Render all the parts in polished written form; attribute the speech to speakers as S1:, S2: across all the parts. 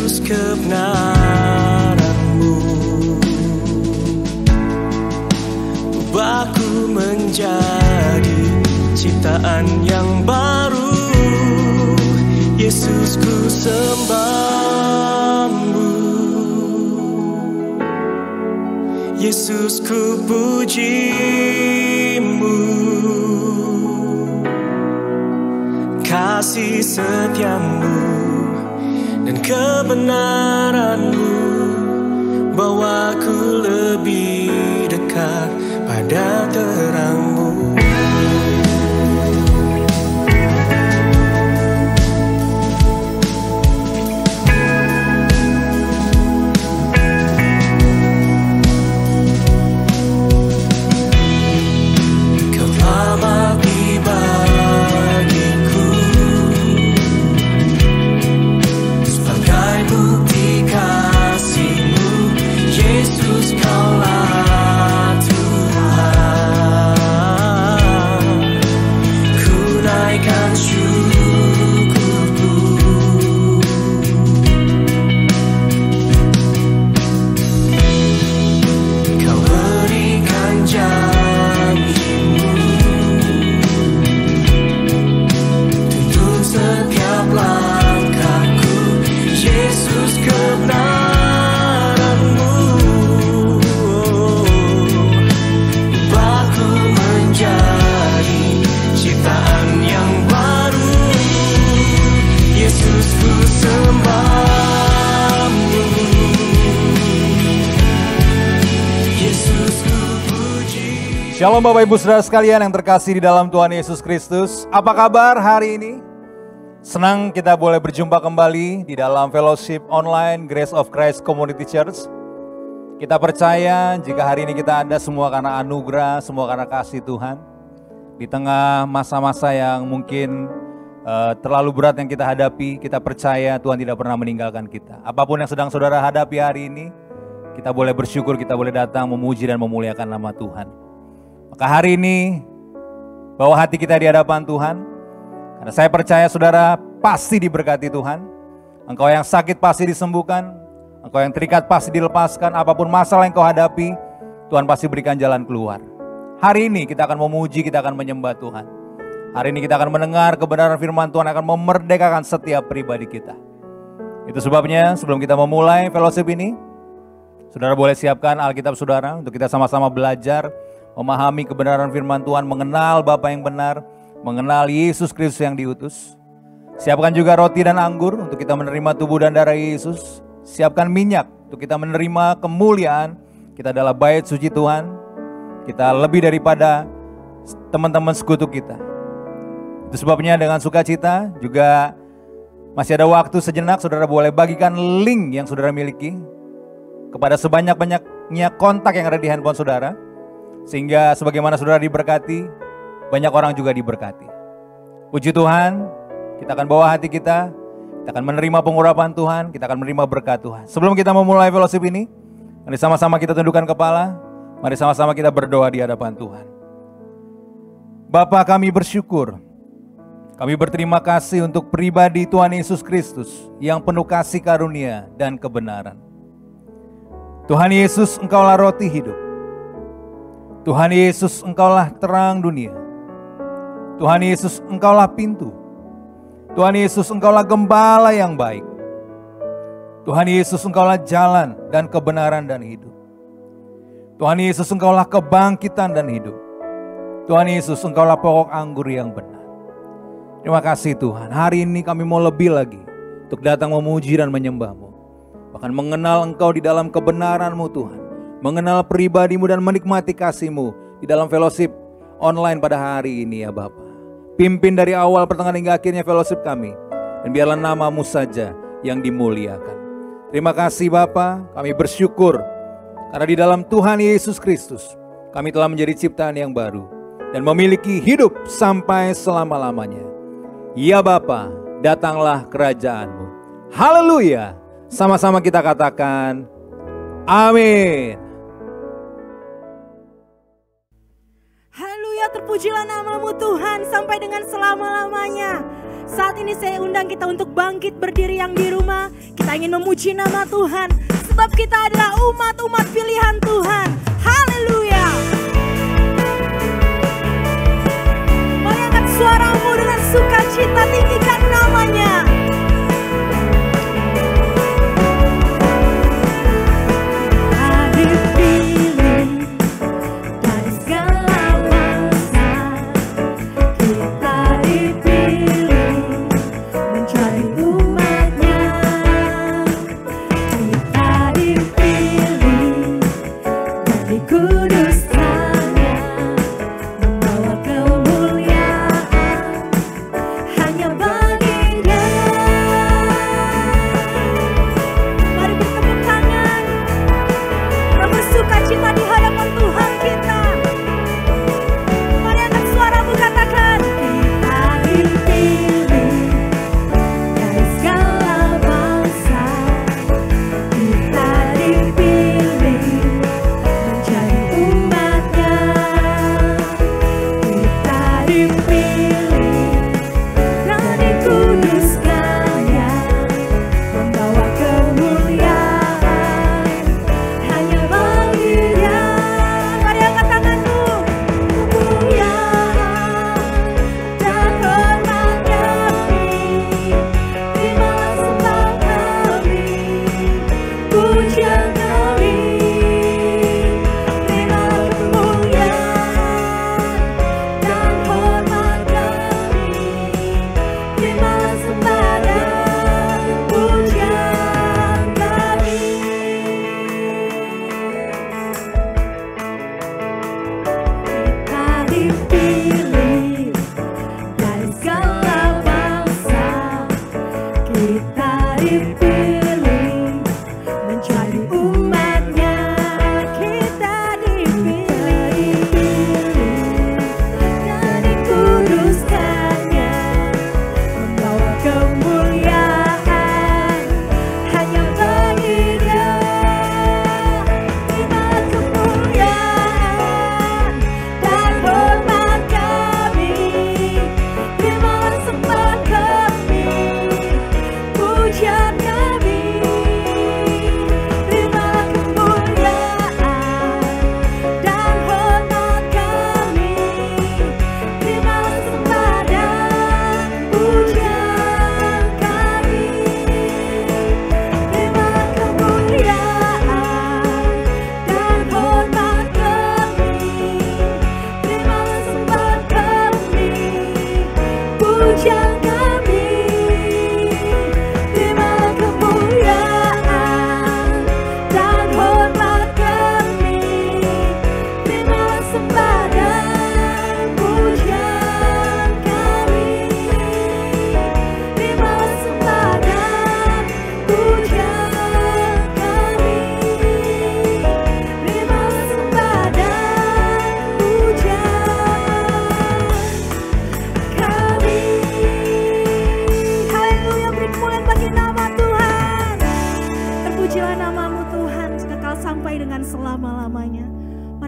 S1: Yesus kebenaran-Mu. Ubahku menjadi ciptaan yang baru. Yesus ku sembah-Mu, Yesus ku puji-Mu. Kasih setia-Mu dan kebenaran-Mu bawaku lebih dekat pada terang-Mu.
S2: Shalom Bapak Ibu Saudara sekalian yang terkasih di dalam Tuhan Yesus Kristus. Apa kabar hari ini? Senang kita boleh berjumpa kembali di dalam fellowship online Grace of Christ Community Church. Kita percaya jika hari ini kita ada semua karena anugerah, semua karena kasih Tuhan. Di tengah masa-masa yang mungkin terlalu berat yang kita hadapi, kita percaya Tuhan tidak pernah meninggalkan kita. Apapun yang sedang saudara hadapi hari ini, kita boleh bersyukur, kita boleh datang memuji dan memuliakan nama Tuhan. Maka hari ini bawa hati kita di hadapan Tuhan, karena saya percaya saudara pasti diberkati Tuhan. Engkau yang sakit pasti disembuhkan, engkau yang terikat pasti dilepaskan. Apapun masalah yang kau hadapi, Tuhan pasti berikan jalan keluar. Hari ini kita akan memuji, kita akan menyembah Tuhan. Hari ini kita akan mendengar kebenaran firman Tuhan akan memerdekakan setiap pribadi kita. Itu sebabnya sebelum kita memulai fellowship ini, saudara boleh siapkan Alkitab saudara untuk kita sama-sama belajar memahami kebenaran firman Tuhan, mengenal Bapa yang benar, mengenal Yesus Kristus yang diutus. Siapkan juga roti dan anggur untuk kita menerima tubuh dan darah Yesus. Siapkan minyak untuk kita menerima kemuliaan. Kita adalah bait suci Tuhan. Kita lebih daripada teman-teman sekutu kita. Itu sebabnya dengan sukacita juga masih ada waktu sejenak, saudara boleh bagikan link yang saudara miliki kepada sebanyak-banyaknya kontak yang ada di handphone saudara. Sehingga sebagaimana saudara diberkati, banyak orang juga diberkati. Puji Tuhan, kita akan bawa hati kita akan menerima pengurapan Tuhan, kita akan menerima berkat Tuhan. Sebelum kita memulai fellowship ini, mari sama-sama kita tundukkan kepala, mari sama-sama kita berdoa di hadapan Tuhan. Bapa, kami bersyukur, kami berterima kasih untuk pribadi Tuhan Yesus Kristus yang penuh kasih karunia dan kebenaran. Tuhan Yesus, Engkaulah roti hidup. Tuhan Yesus, Engkaulah terang dunia. Tuhan Yesus, Engkaulah pintu. Tuhan Yesus, Engkaulah gembala yang baik. Tuhan Yesus, Engkaulah jalan dan kebenaran dan hidup. Tuhan Yesus, Engkaulah kebangkitan dan hidup. Tuhan Yesus, Engkaulah pokok anggur yang benar. Terima kasih Tuhan, hari ini kami mau lebih lagi untuk datang memuji dan menyembah-Mu. Bahkan mengenal Engkau di dalam kebenaran-Mu Tuhan. Mengenal pribadi-Mu dan menikmati kasih-Mu di dalam fellowship online pada hari ini ya Bapa. Pimpin dari awal pertengahan hingga akhirnya fellowship kami. Dan biarlah nama-Mu saja yang dimuliakan. Terima kasih Bapa, kami bersyukur karena di dalam Tuhan Yesus Kristus kami telah menjadi ciptaan yang baru dan memiliki hidup sampai selama-lamanya. Ya Bapa, datanglah kerajaan-Mu. Haleluya. Sama-sama kita katakan amin.
S3: Haleluya, terpujilah nama-Mu Tuhan sampai dengan selama-lamanya. Saat ini saya undang kita untuk bangkit berdiri yang di rumah. Kita ingin memuji nama Tuhan, sebab kita adalah umat-umat pilihan Tuhan. Haleluya. Mari angkat suaramu dengan sukacita, tinggikan namanya.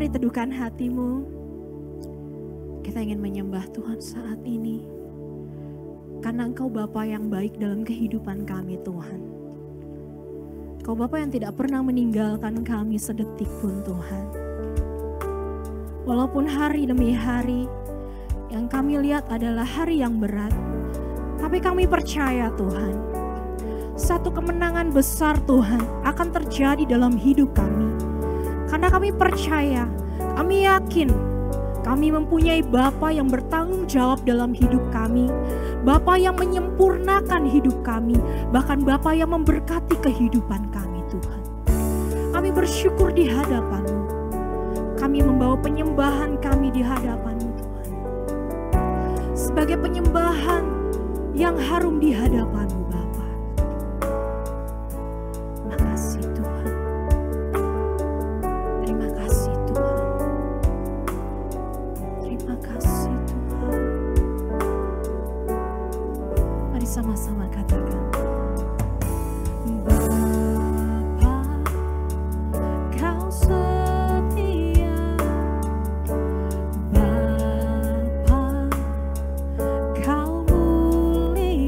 S3: Teduhkan hatimu. Kita ingin menyembah Tuhan saat ini. Karena Engkau Bapa yang baik dalam kehidupan kami Tuhan. Engkau Bapa yang tidak pernah meninggalkan kami sedetik pun Tuhan. Walaupun hari demi hari yang kami lihat adalah hari yang berat. Tapi kami percaya Tuhan. Satu kemenangan besar Tuhan akan terjadi dalam hidup kami. Karena kami percaya, kami yakin, kami mempunyai Bapa yang bertanggung jawab dalam hidup kami. Bapa yang menyempurnakan hidup kami, bahkan Bapa yang memberkati kehidupan kami Tuhan. Kami bersyukur di hadapan-Mu. Kami membawa penyembahan kami di hadapan-Mu Tuhan. Sebagai penyembahan yang harum di hadapan-Mu Bapa. Makasih Tuhan. Terima kasih Tuhan. Terima kasih Tuhan. Mari sama-sama katakan. Bapa, Kau setia. Bapa, Kau mulia.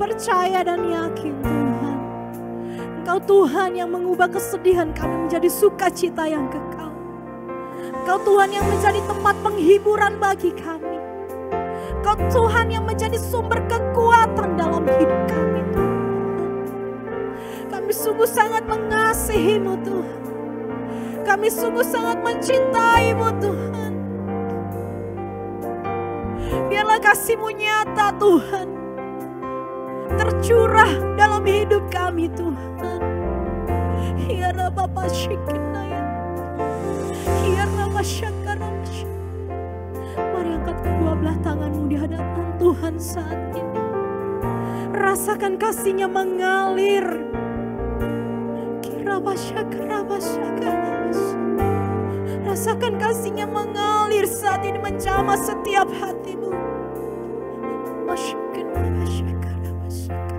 S3: percaya dan yakin Tuhan, Engkau Tuhan yang mengubah kesedihan kami menjadi sukacita yang kekal. Engkau Tuhan yang menjadi tempat penghiburan bagi kami. Engkau Tuhan yang menjadi sumber kekuatan dalam hidup kami Tuhan. Kami sungguh sangat mengasihi-Mu Tuhan. Kami sungguh sangat mencintai-Mu Tuhan. Biarlah kasih-Mu nyata Tuhan, tercurah dalam hidup kami Tuhan. Hiara Bapa Shikinaya, Hiara Masyakara Masya. Mari angkat kedua belah tanganmu di hadapan Tuhan saat ini. Rasakan kasih-Nya mengalir. Kira Masyakara Masyakara Masya. Rasakan kasih-Nya mengalir saat ini menjamah setiap hatimu. Masyakara Masyakara Masyakara.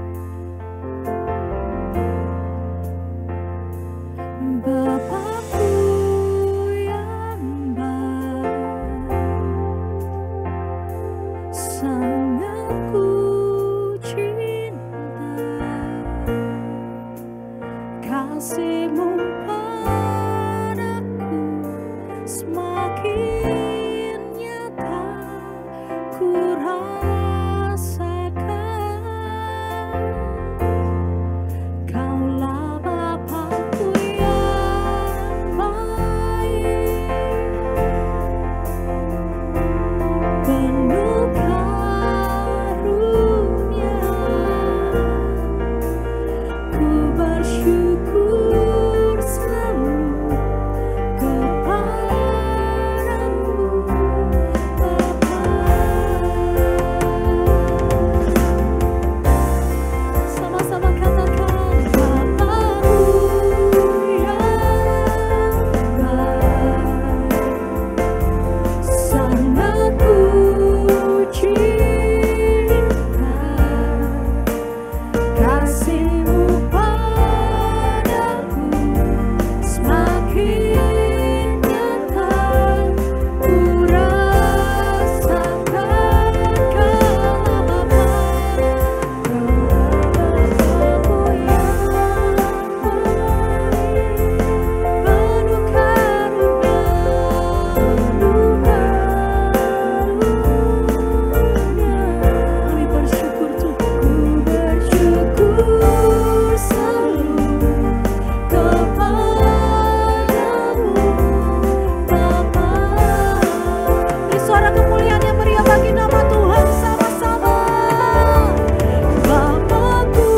S3: Bapakku yang baik, sangat ku cinta, kasih-Mu padaku semakin nyata ku rasakan. Kaulah Bapakku yang baik, penuh karunia. Ku bersyukur selalu kepadamu Bapa. Sama-sama katakan, Bapakku yang baik, sangat ku cinta, kasih-Mu padaku semakin nyata ku rasakan. Kaulah Bapa, Bapakku yang baik, penuh karunia, kami bersyukur Tuhan, ku bersyukur selalu kepadamu Bapa. Beri suara kemuliaan yang meriah bagi nama Tuhan sama-sama. Bapakku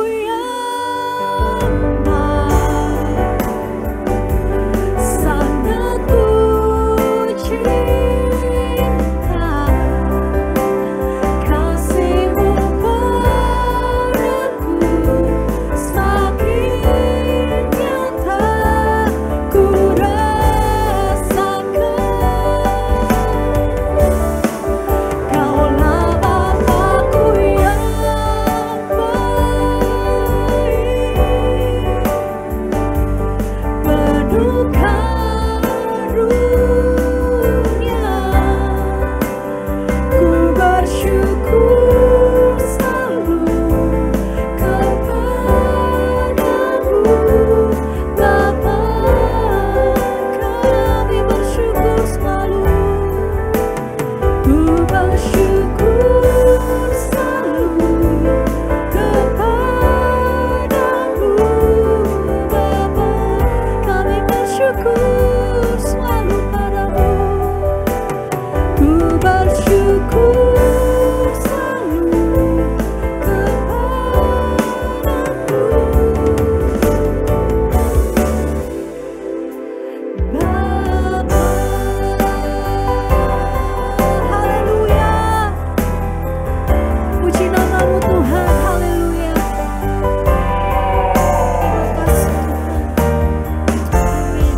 S3: yang baik, sangat ku cinta, kasih-Mu padaku semakin nyata ku rasakan. Kaulah Bapakku yang baik, penuh karunia. Ku bersyukur selalu kepadamu Bapa. Kami bersyukur selalu, ku bersyukur selalu kepadamu Bapa. Kami bersyukur selalu padamu, ku bersyukur selalu kepadamu Bapa. Haleluya, puji nama-Mu Tuhan. Haleluya. Terima kasih Tuhan. Amin.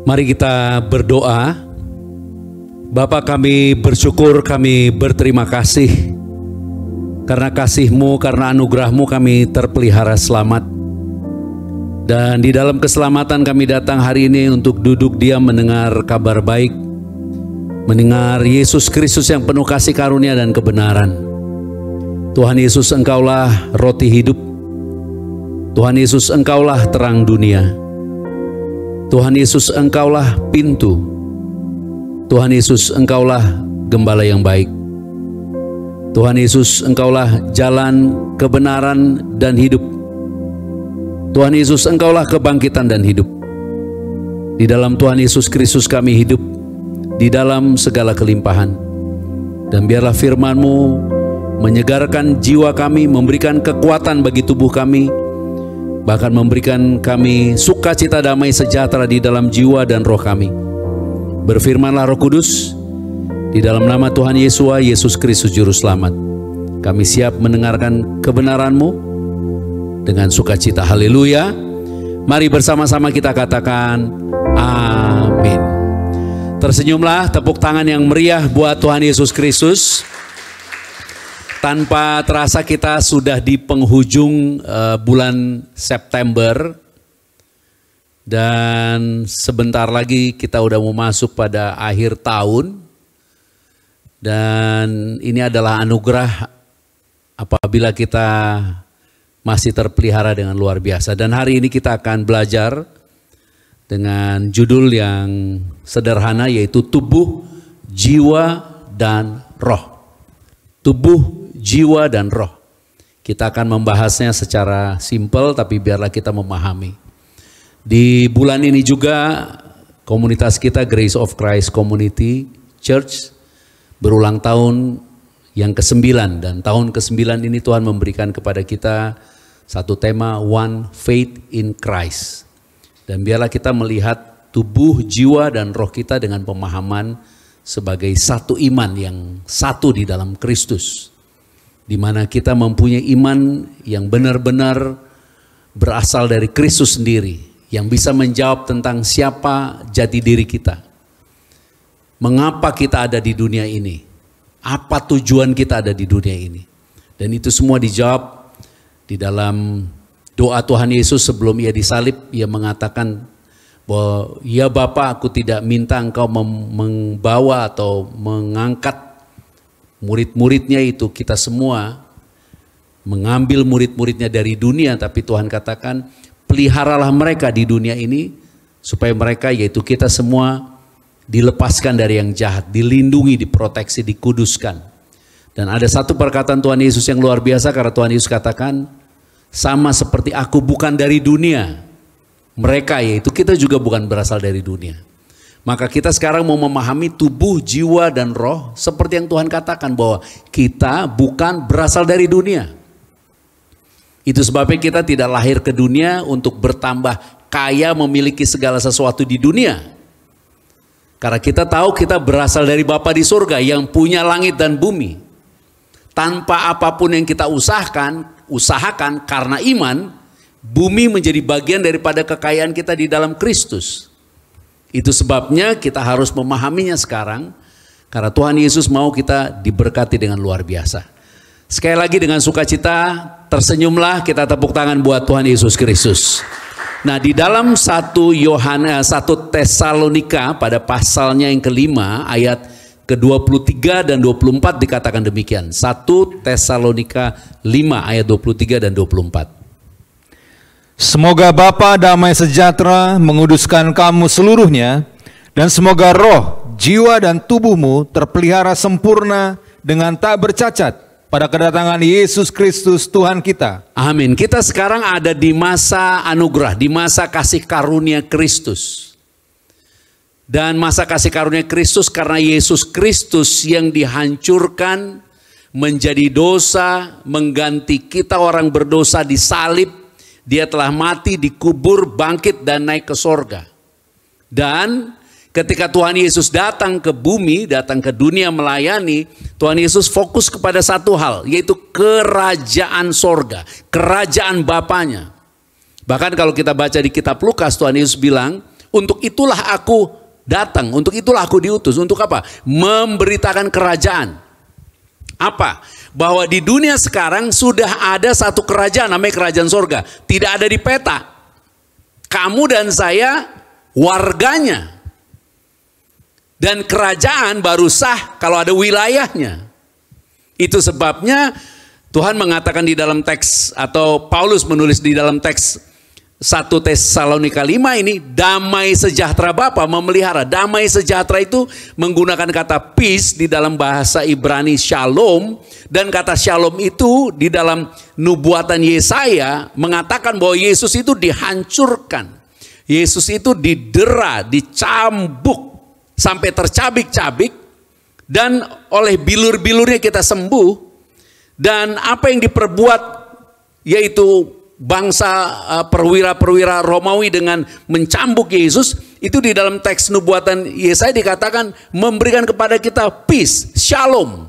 S4: Mari kita berdoa. Bapa, kami bersyukur, kami berterima kasih karena kasih-Mu, karena anugerah-Mu kami terpelihara selamat. Dan di dalam keselamatan kami datang hari ini untuk duduk diam mendengar kabar baik mendengar Yesus Kristus yang penuh kasih karunia dan kebenaran. Tuhan Yesus, Engkaulah roti hidup. Tuhan Yesus, Engkaulah terang dunia. Tuhan Yesus, Engkaulah pintu. Tuhan Yesus, Engkaulah gembala yang baik. Tuhan Yesus, Engkaulah jalan, kebenaran, dan hidup. Tuhan Yesus, Engkaulah kebangkitan dan hidup. Di dalam Tuhan Yesus Kristus kami hidup, di dalam segala kelimpahan. Dan biarlah firman-Mu menyegarkan jiwa kami, memberikan kekuatan bagi tubuh kami, bahkan memberikan kami sukacita damai sejahtera di dalam jiwa dan roh kami. Berfirmanlah Roh Kudus, di dalam nama Tuhan Yesus Kristus Juru Selamat, kami siap mendengarkan kebenaran-Mu dengan sukacita. Haleluya. Mari bersama-sama kita katakan amin. Tersenyumlah, tepuk tangan yang meriah buat Tuhan Yesus Kristus. Tanpa terasa kita sudah di penghujung bulan September. Dan sebentar lagi kita udah mau masuk pada akhir tahun. Dan ini adalah anugerah apabila kita masih terpelihara dengan luar biasa. Dan hari ini kita akan belajar dengan judul yang sederhana, yaitu tubuh, jiwa, dan roh. Tubuh, jiwa, dan roh. Kita akan membahasnya secara simpel, tapi biarlah kita memahami. Di bulan ini juga komunitas kita Grace of Christ Community Church berulang tahun yang ke-9, dan tahun ke-9 ini Tuhan memberikan kepada kita satu tema, One Faith in Christ. Dan biarlah kita melihat tubuh, jiwa, dan roh kita dengan pemahaman sebagai satu iman yang satu di dalam Kristus, di mana kita mempunyai iman yang benar-benar berasal dari Kristus sendiri, yang bisa menjawab tentang siapa jati diri kita. Mengapa kita ada di dunia ini? Apa tujuan kita ada di dunia ini? Dan itu semua dijawab di dalam doa Tuhan Yesus sebelum ia disalib. Ia mengatakan bahwa, ya Bapa, aku tidak minta engkau membawa atau mengangkat murid-muridnya itu, kita semua mengambil murid-muridnya dari dunia, tapi Tuhan katakan, peliharalah mereka di dunia ini, supaya mereka, yaitu kita semua, dilepaskan dari yang jahat, dilindungi, diproteksi, dikuduskan. Dan ada satu perkataan Tuhan Yesus yang luar biasa, karena Tuhan Yesus katakan, sama seperti aku bukan dari dunia, mereka, yaitu kita juga bukan berasal dari dunia. Maka kita sekarang mau memahami tubuh, jiwa, dan roh, seperti yang Tuhan katakan bahwa kita bukan berasal dari dunia. Itu sebabnya kita tidak lahir ke dunia untuk bertambah kaya, memiliki segala sesuatu di dunia. Karena kita tahu kita berasal dari Bapa di surga yang punya langit dan bumi. Tanpa apapun yang kita usahakan karena iman, bumi menjadi bagian daripada kekayaan kita di dalam Kristus. Itu sebabnya kita harus memahaminya sekarang, karena Tuhan Yesus mau kita diberkati dengan luar biasa. Sekali lagi dengan sukacita, tersenyumlah, kita tepuk tangan buat Tuhan Yesus Kristus. Nah, di dalam 1 Tesalonika pada pasalnya yang kelima ayat ke-23 dan 24 dikatakan demikian. 1 Tesalonika 5 ayat 23 dan 24.
S2: Semoga Bapa damai sejahtera menguduskan kamu seluruhnya, dan semoga roh, jiwa, dan tubuhmu terpelihara sempurna dengan tak bercacat pada kedatangan Yesus Kristus Tuhan kita.
S4: Amin. Kita sekarang ada di masa anugerah, di masa kasih karunia Kristus. Dan masa kasih karunia Kristus karena Yesus Kristus yang dihancurkan menjadi dosa, mengganti kita orang berdosa, disalib. Dia telah mati, dikubur, bangkit, dan naik ke sorga. Dan ketika Tuhan Yesus datang ke bumi, datang ke dunia melayani, Tuhan Yesus fokus kepada satu hal, yaitu kerajaan sorga, kerajaan Bapanya. Bahkan kalau kita baca di kitab Lukas, Tuhan Yesus bilang, untuk itulah aku datang, untuk itulah aku diutus. Untuk apa? Memberitakan kerajaan. Apa? Bahwa di dunia sekarang sudah ada satu kerajaan, namanya kerajaan sorga. Tidak ada di peta. Kamu dan saya warganya. Dan kerajaan baru sah kalau ada wilayahnya. Itu sebabnya Tuhan mengatakan di dalam teks, atau Paulus menulis di dalam teks 1 Tesalonika 5 ini, damai sejahtera Bapa memelihara. Damai sejahtera itu menggunakan kata peace di dalam bahasa Ibrani shalom. Dan kata shalom itu di dalam nubuatan Yesaya mengatakan bahwa Yesus itu dihancurkan. Yesus itu didera, dicambuk sampai tercabik-cabik, dan oleh bilur-bilurnya kita sembuh. Dan apa yang diperbuat yaitu bangsa perwira-perwira Romawi dengan mencambuk Yesus, itu di dalam teks nubuatan Yesaya dikatakan memberikan kepada kita peace, shalom.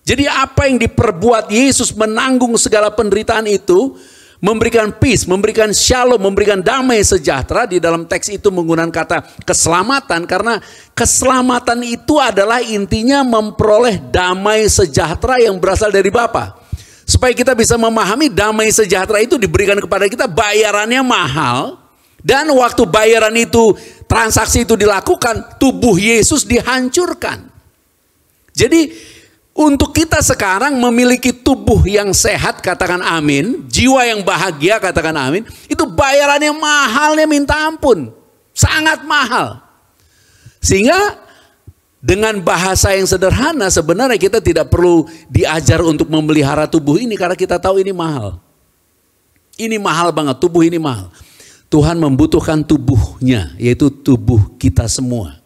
S4: Jadi apa yang diperbuat Yesus menanggung segala penderitaan itu, memberikan peace, memberikan shalom, memberikan damai sejahtera. Di dalam teks itu menggunakan kata keselamatan, karena keselamatan itu adalah intinya memperoleh damai sejahtera yang berasal dari Bapa. Supaya kita bisa memahami damai sejahtera itu diberikan kepada kita, bayarannya mahal. Dan waktu bayaran itu, transaksi itu dilakukan, tubuh Yesus dihancurkan. Jadi untuk kita sekarang memiliki tubuh yang sehat, katakan amin. Jiwa yang bahagia, katakan amin. Itu bayarannya mahalnya minta ampun. Sangat mahal. Sehingga dengan bahasa yang sederhana sebenarnya kita tidak perlu diajar untuk memelihara tubuh ini, karena kita tahu ini mahal. Ini mahal banget, tubuh ini mahal. Tuhan membutuhkan tubuhnya, yaitu tubuh kita semua.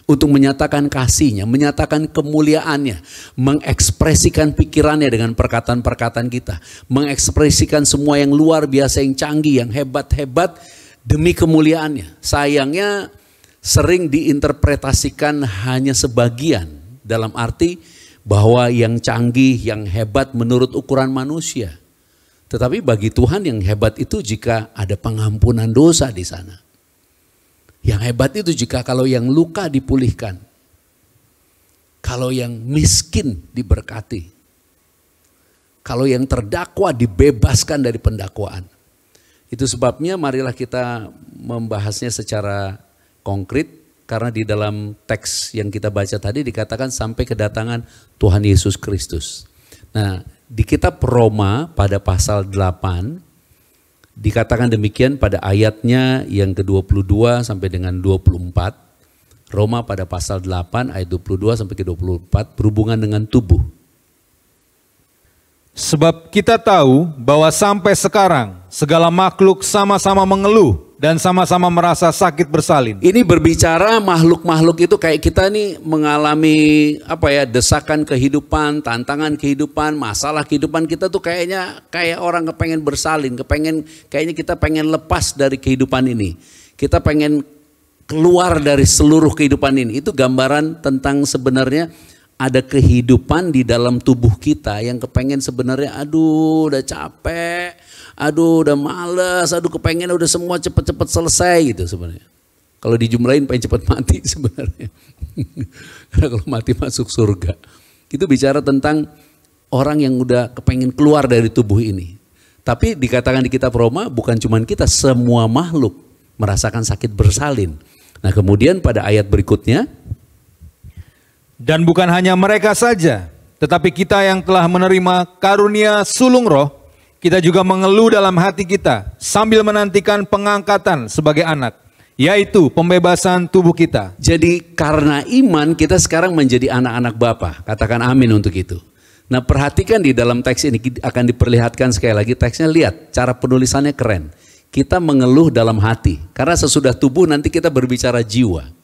S4: Untuk menyatakan kasihnya, menyatakan kemuliaannya, mengekspresikan pikirannya dengan perkataan-perkataan kita, mengekspresikan semua yang luar biasa, yang canggih, yang hebat-hebat demi kemuliaannya. Sayangnya sering diinterpretasikan hanya sebagian, dalam arti bahwa yang canggih, yang hebat menurut ukuran manusia. Tetapi bagi Tuhan yang hebat itu jika ada pengampunan dosa di sana. Yang hebat itu jika kalau yang luka dipulihkan. Kalau yang miskin diberkati. Kalau yang terdakwa dibebaskan dari pendakwaan. Itu sebabnya marilah kita membahasnya secara konkret. Karena di dalam teks yang kita baca tadi dikatakan sampai kedatangan Tuhan Yesus Kristus. Nah, di kitab Roma pada pasal 8 dikatakan demikian pada ayatnya yang ke-22 sampai dengan 24. Roma pada pasal 8 ayat 22 sampai ke 24 berhubungan dengan tubuh.
S2: Sebab kita tahu bahwa sampai sekarang segala makhluk sama-sama mengeluh dan sama-sama merasa sakit bersalin.
S4: Ini berbicara makhluk-makhluk itu kayak kita nih mengalami desakan kehidupan, tantangan kehidupan, masalah kehidupan kita tuh kayaknya kayak orang kepengen bersalin, kayaknya kita pengen lepas dari kehidupan ini. Kita pengen keluar dari seluruh kehidupan ini. Itu gambaran tentang sebenarnya ada kehidupan di dalam tubuh kita yang kepengen sebenarnya aduh udah capek, aduh udah males, aduh kepengen udah semua cepet-cepet selesai gitu sebenarnya. Kalau dijumlahin pengen cepet mati sebenarnya. Karena kalau mati masuk surga. Itu bicara tentang orang yang udah kepengen keluar dari tubuh ini. Tapi dikatakan di kitab Roma bukan cuma kita, semua makhluk merasakan sakit bersalin. Nah kemudian pada ayat berikutnya,
S2: dan bukan hanya mereka saja, tetapi kita yang telah menerima karunia sulung roh, kita juga mengeluh dalam hati kita sambil menantikan pengangkatan sebagai anak, yaitu pembebasan tubuh kita.
S4: Jadi karena iman kita sekarang menjadi anak-anak Bapa. Katakan amin untuk itu. Nah perhatikan di dalam teks ini akan diperlihatkan sekali lagi teksnya, lihat cara penulisannya keren. Kita mengeluh dalam hati, karena sesudah tubuh nanti kita berbicara jiwa.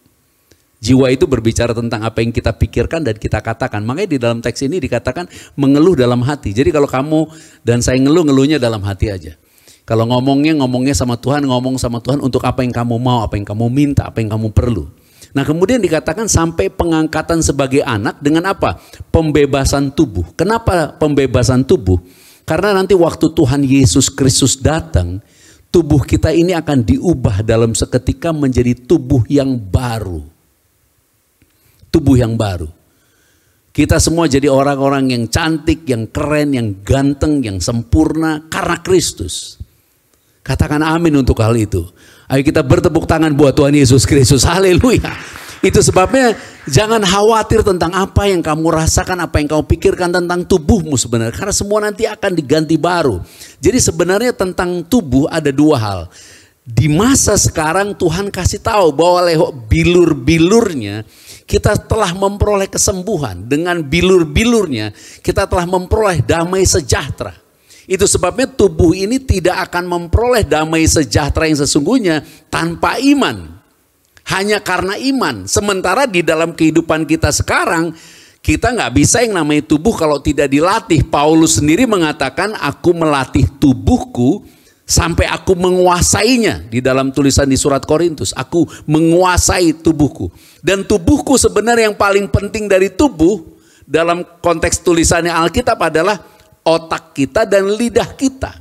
S4: Jiwa itu berbicara tentang apa yang kita pikirkan dan kita katakan. Makanya di dalam teks ini dikatakan mengeluh dalam hati. Jadi kalau kamu dan saya ngeluhnya dalam hati aja. Kalau ngomongnya sama Tuhan, ngomong sama Tuhan untuk apa yang kamu mau, apa yang kamu minta, apa yang kamu perlu. Nah kemudian dikatakan sampai pengangkatan sebagai anak dengan apa? Pembebasan tubuh. Kenapa pembebasan tubuh? Karena nanti waktu Tuhan Yesus Kristus datang, tubuh kita ini akan diubah dalam seketika menjadi tubuh yang baru. Tubuh yang baru. Kita semua jadi orang-orang yang cantik, yang keren, yang ganteng, yang sempurna karena Kristus. Katakan amin untuk hal itu. Ayo kita bertepuk tangan buat Tuhan Yesus Kristus. Haleluya. Itu sebabnya jangan khawatir tentang apa yang kamu rasakan, apa yang kamu pikirkan tentang tubuhmu sebenarnya. Karena semua nanti akan diganti baru. Jadi sebenarnya tentang tubuh ada dua hal. Di masa sekarang Tuhan kasih tahu bahwa lewat bilur-bilurnya kita telah memperoleh kesembuhan. Dengan bilur-bilurnya kita telah memperoleh damai sejahtera. Itu sebabnya tubuh ini tidak akan memperoleh damai sejahtera yang sesungguhnya tanpa iman. Hanya karena iman. Sementara di dalam kehidupan kita sekarang, kita nggak bisa yang namanya tubuh kalau tidak dilatih. Paulus sendiri mengatakan, aku melatih tubuhku sampai aku menguasainya. Di dalam tulisan di surat Korintus, aku menguasai tubuhku. Dan tubuhku sebenarnya yang paling penting dari tubuh, dalam konteks tulisannya Alkitab adalah otak kita dan lidah kita.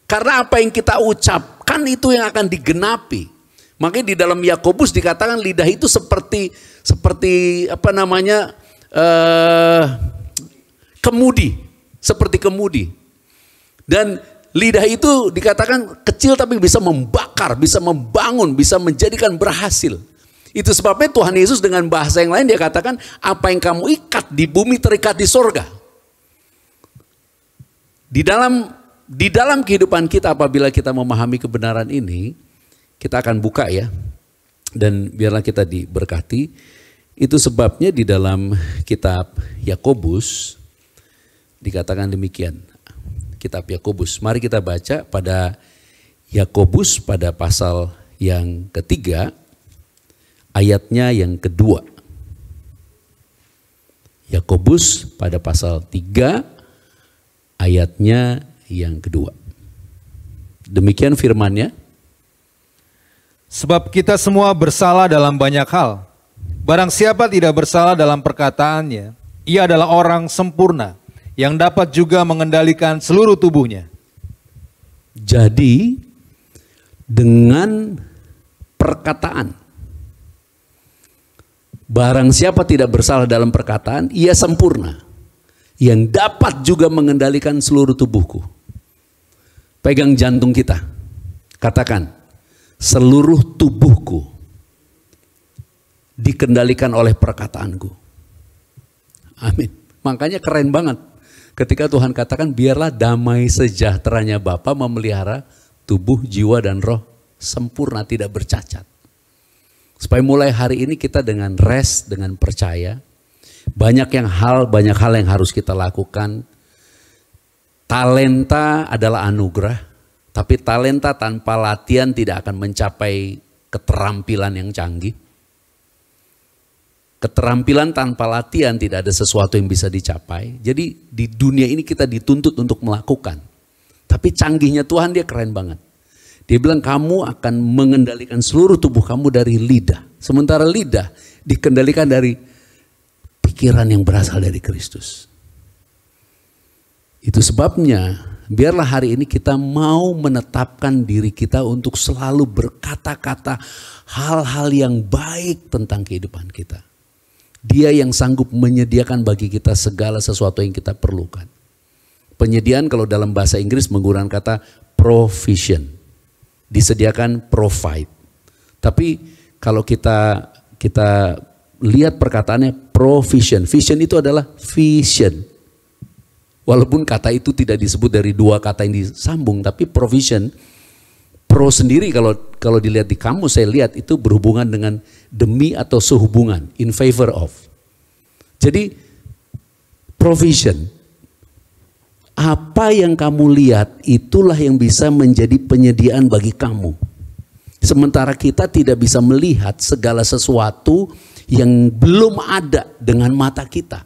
S4: Karena apa yang kita ucapkan itu yang akan digenapi. Makanya di dalam Yakobus dikatakan lidah itu seperti apa namanya kemudi, seperti kemudi. Dan lidah itu dikatakan kecil tapi bisa membakar, bisa membangun, bisa menjadikan berhasil. Itu sebabnya Tuhan Yesus dengan bahasa yang lain dia katakan apa yang kamu ikat di bumi terikat di sorga. Di dalam kehidupan kita apabila kita memahami kebenaran ini, kita akan buka ya, dan biarlah kita diberkati. Itu sebabnya di dalam kitab Yakobus dikatakan demikian. Kitab Yakobus, mari kita baca pada Yakobus pada pasal yang ketiga, ayatnya yang kedua. Yakobus pada pasal 3, ayatnya yang kedua. Demikian firman-Nya.
S2: Sebab kita semua bersalah dalam banyak hal. Barang siapa tidak bersalah dalam perkataannya, ia adalah orang sempurna yang dapat juga mengendalikan seluruh tubuhnya.
S4: Jadi dengan perkataan, barang siapa tidak bersalah dalam perkataan, ia sempurna yang dapat juga mengendalikan seluruh tubuhku. Pegang jantung kita, katakan, seluruh tubuhku dikendalikan oleh perkataanku. Amin. Makanya keren banget ketika Tuhan katakan biarlah damai sejahteranya Bapa memelihara tubuh, jiwa dan roh sempurna tidak bercacat. Supaya mulai hari ini kita dengan rest, dengan percaya, banyak hal yang harus kita lakukan. Talenta adalah anugerah. Tapi talenta tanpa latihan tidak akan mencapai keterampilan yang canggih. Keterampilan tanpa latihan tidak ada sesuatu yang bisa dicapai. Jadi di dunia ini kita dituntut untuk melakukan. Tapi canggihnya Tuhan dia keren banget. Dia bilang kamu akan mengendalikan seluruh tubuh kamu dari lidah. Sementara lidah dikendalikan dari pikiran yang berasal dari Kristus. Itu sebabnya biarlah hari ini kita mau menetapkan diri kita untuk selalu berkata-kata hal-hal yang baik tentang kehidupan kita. Dia yang sanggup menyediakan bagi kita segala sesuatu yang kita perlukan. Penyediaan kalau dalam bahasa Inggris menggunakan kata provision. Disediakan provide. Tapi kalau kita lihat perkataannya provision. Vision itu adalah vision. Walaupun kata itu tidak disebut dari dua kata yang disambung, tapi provision, pro sendiri kalau dilihat di kamus saya lihat itu berhubungan dengan demi atau sehubungan, in favor of. Jadi provision, apa yang kamu lihat itulah yang bisa menjadi penyediaan bagi kamu. Sementara kita tidak bisa melihat segala sesuatu yang belum ada dengan mata kita.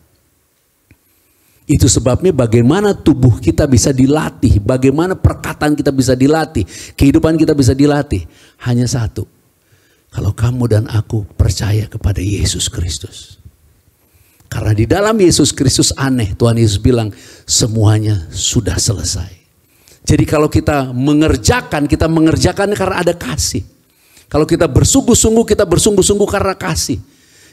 S4: Itu sebabnya bagaimana tubuh kita bisa dilatih, bagaimana perkataan kita bisa dilatih, kehidupan kita bisa dilatih. Hanya satu, kalau kamu dan aku percaya kepada Yesus Kristus. Karena di dalam Yesus Kristus aneh, Tuhan Yesus bilang semuanya sudah selesai. Jadi kalau kita mengerjakan karena ada kasih. Kalau kita bersungguh-sungguh karena kasih.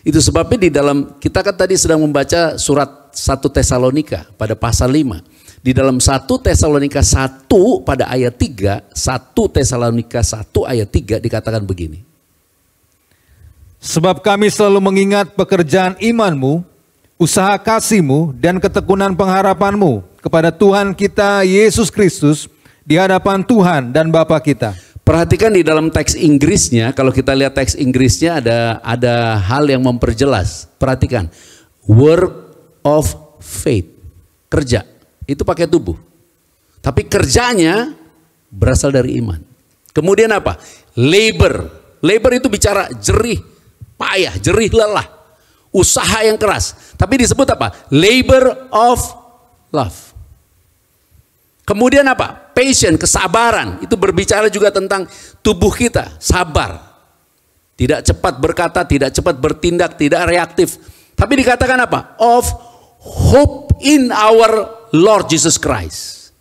S4: Itu sebabnya di dalam, kita kan tadi sedang membaca surat 1 Tesalonika pada pasal 5. Di dalam 1 Tesalonika 1 pada ayat 3, 1 Tesalonika 1 ayat 3 dikatakan begini.
S2: Sebab kami selalu mengingat pekerjaan iman-Mu, usaha kasih-Mu, dan ketekunan pengharapan-Mu kepada Tuhan kita Yesus Kristus di hadapan Tuhan dan Bapa kita.
S4: Perhatikan di dalam teks Inggrisnya, kalau kita lihat teks Inggrisnya ada hal yang memperjelas. Perhatikan, work of faith, kerja, itu pakai tubuh. Tapi kerjanya berasal dari iman. Kemudian apa? Labor, labor itu bicara jerih, payah, jerih lelah, usaha yang keras. Tapi disebut apa? Labor of love. Kemudian apa? Passion, kesabaran. Itu berbicara juga tentang tubuh kita, sabar. Tidak cepat berkata, tidak cepat bertindak, tidak reaktif. Tapi dikatakan apa? Of hope in our Lord Jesus Christ.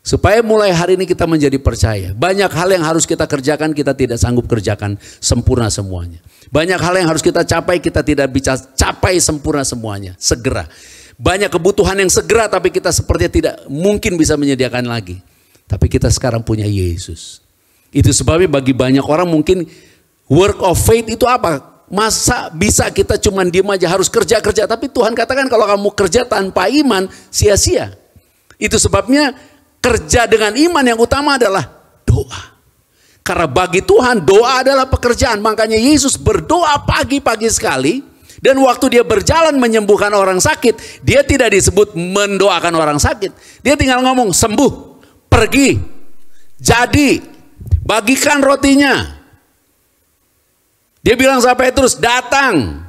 S4: Supaya mulai hari ini kita menjadi percaya. Banyak hal yang harus kita kerjakan, kita tidak sanggup kerjakan sempurna semuanya. Banyak hal yang harus kita capai, kita tidak bisa capai sempurna semuanya. Segera. Banyak kebutuhan yang segera tapi kita sepertinya tidak mungkin bisa menyediakan lagi. Tapi kita sekarang punya Yesus. Itu sebabnya bagi banyak orang mungkin work of faith itu apa? Masa bisa kita cuma diem aja harus kerja-kerja. Tapi Tuhan katakan kalau kamu kerja tanpa iman sia-sia. Itu sebabnya kerja dengan iman yang utama adalah doa. Karena bagi Tuhan doa adalah pekerjaan. Makanya Yesus berdoa pagi-pagi sekali. Dan waktu dia berjalan menyembuhkan orang sakit, dia tidak disebut mendoakan orang sakit. Dia tinggal ngomong, sembuh, pergi, jadi, bagikan rotinya. Dia bilang sama Petrus, datang.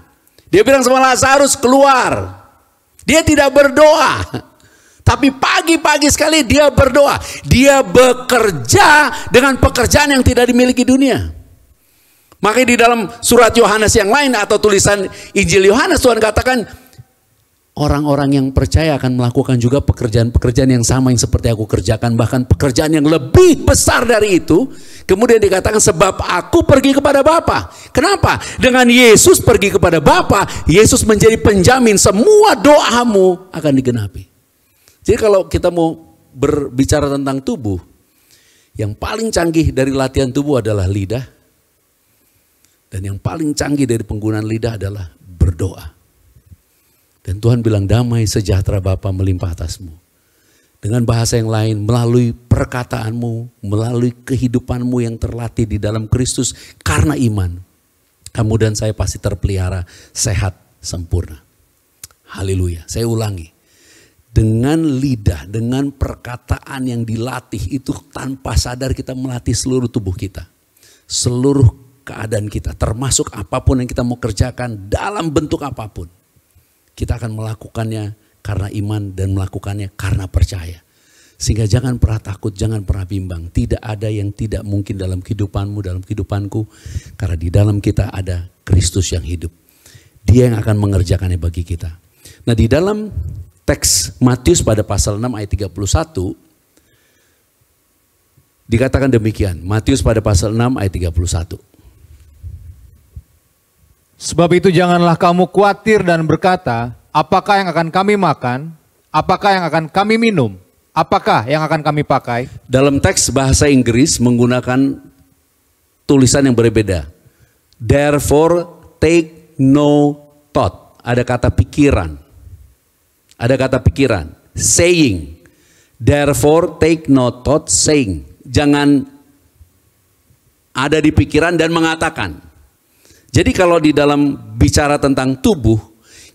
S4: Dia bilang sama Lazarus, keluar. Dia tidak berdoa. Tapi pagi-pagi sekali dia berdoa. Dia bekerja dengan pekerjaan yang tidak dimiliki dunia. Makanya di dalam surat Yohanes yang lain atau tulisan Injil Yohanes Tuhan katakan orang-orang yang percaya akan melakukan juga pekerjaan-pekerjaan yang sama yang seperti aku kerjakan, bahkan pekerjaan yang lebih besar dari itu. Kemudian dikatakan sebab aku pergi kepada Bapa. Kenapa? Dengan Yesus pergi kepada Bapa, Yesus menjadi penjamin semua doamu akan digenapi. Jadi kalau kita mau berbicara tentang tubuh, yang paling canggih dari latihan tubuh adalah lidah. Dan yang paling canggih dari penggunaan lidah adalah berdoa. Dan Tuhan bilang damai sejahtera Bapa melimpah atasmu. Dengan bahasa yang lain, melalui perkataanmu, melalui kehidupanmu yang terlatih di dalam Kristus karena iman. Kamu dan saya pasti terpelihara, sehat, sempurna. Haleluya, saya ulangi. Dengan lidah, dengan perkataan yang dilatih itu tanpa sadar kita melatih seluruh tubuh kita. Seluruh keadaan kita, termasuk apapun yang kita mau kerjakan dalam bentuk apapun. Kita akan melakukannya karena iman dan melakukannya karena percaya. Sehingga jangan pernah takut, jangan pernah bimbang. Tidak ada yang tidak mungkin dalam kehidupanmu, dalam kehidupanku. Karena di dalam kita ada Kristus yang hidup. Dia yang akan mengerjakannya bagi kita. Nah di dalam teks Matius pada pasal 6 ayat 31, dikatakan demikian. Matius pada pasal 6 ayat 31.
S2: Sebab itu janganlah kamu khawatir dan berkata, apakah yang akan kami makan, apakah yang akan kami minum, apakah yang akan kami pakai.
S4: Dalam teks bahasa Inggris menggunakan tulisan yang berbeda. Therefore take no thought. Ada kata pikiran. Ada kata pikiran. Saying. Therefore take no thought saying. Jangan ada di pikiran dan mengatakan. Jadi kalau di dalam bicara tentang tubuh,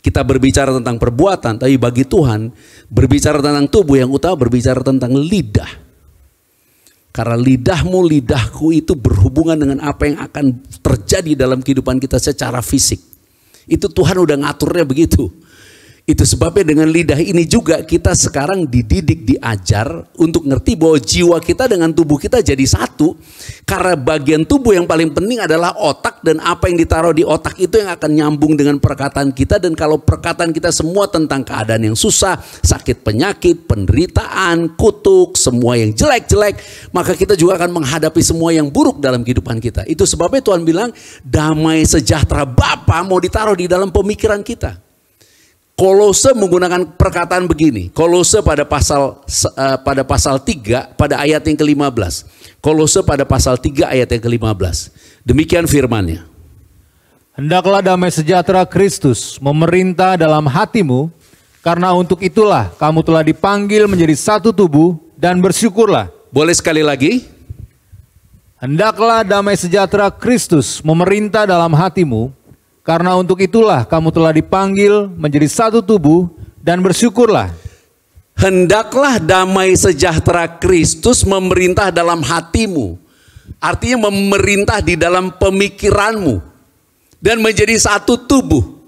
S4: kita berbicara tentang perbuatan, tapi bagi Tuhan berbicara tentang tubuh yang utama berbicara tentang lidah. Karena lidahmu, lidahku itu berhubungan dengan apa yang akan terjadi dalam kehidupan kita secara fisik. Itu Tuhan udah ngaturnya begitu. Itu sebabnya dengan lidah ini juga kita sekarang dididik, diajar untuk ngerti bahwa jiwa kita dengan tubuh kita jadi satu. Karena bagian tubuh yang paling penting adalah otak, dan apa yang ditaruh di otak itu yang akan nyambung dengan perkataan kita. Dan kalau perkataan kita semua tentang keadaan yang susah, sakit penyakit, penderitaan, kutuk, semua yang jelek-jelek, maka kita juga akan menghadapi semua yang buruk dalam kehidupan kita. Itu sebabnya Tuhan bilang damai sejahtera Bapa mau ditaruh di dalam pemikiran kita. Kolose menggunakan perkataan begini. Kolose pada pasal 3 pada ayat yang ke-15. Kolose pada pasal 3 ayat yang ke-15. Demikian firman-Nya.
S2: Hendaklah damai sejahtera Kristus memerintah dalam hatimu, karena untuk itulah kamu telah dipanggil menjadi satu tubuh, dan bersyukurlah.
S4: Boleh sekali lagi?
S2: Hendaklah damai sejahtera Kristus memerintah dalam hatimu, karena untuk itulah kamu telah dipanggil menjadi satu tubuh, dan bersyukurlah.
S4: Hendaklah damai sejahtera Kristus memerintah dalam hatimu. Artinya memerintah di dalam pemikiranmu. Dan menjadi satu tubuh.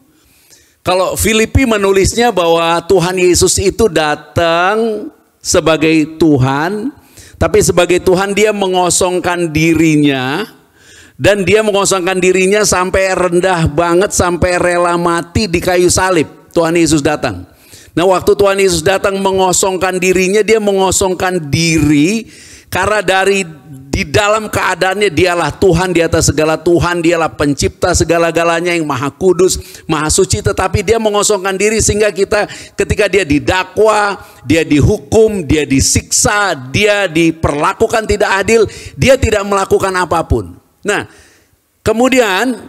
S4: Kalau Filipi menulisnya bahwa Tuhan Yesus itu datang sebagai Tuhan, tapi sebagai Tuhan dia mengosongkan dirinya, dan dia mengosongkan dirinya sampai rendah banget, sampai rela mati di kayu salib. Tuhan Yesus datang. Nah, waktu Tuhan Yesus datang mengosongkan dirinya, dia mengosongkan diri karena di dalam keadaannya dialah Tuhan di atas segala Tuhan, dialah pencipta segala-galanya yang maha kudus, maha suci, tetapi dia mengosongkan diri sehingga kita ketika dia didakwa, dia dihukum, dia disiksa, dia diperlakukan tidak adil, dia tidak melakukan apapun. Nah, kemudian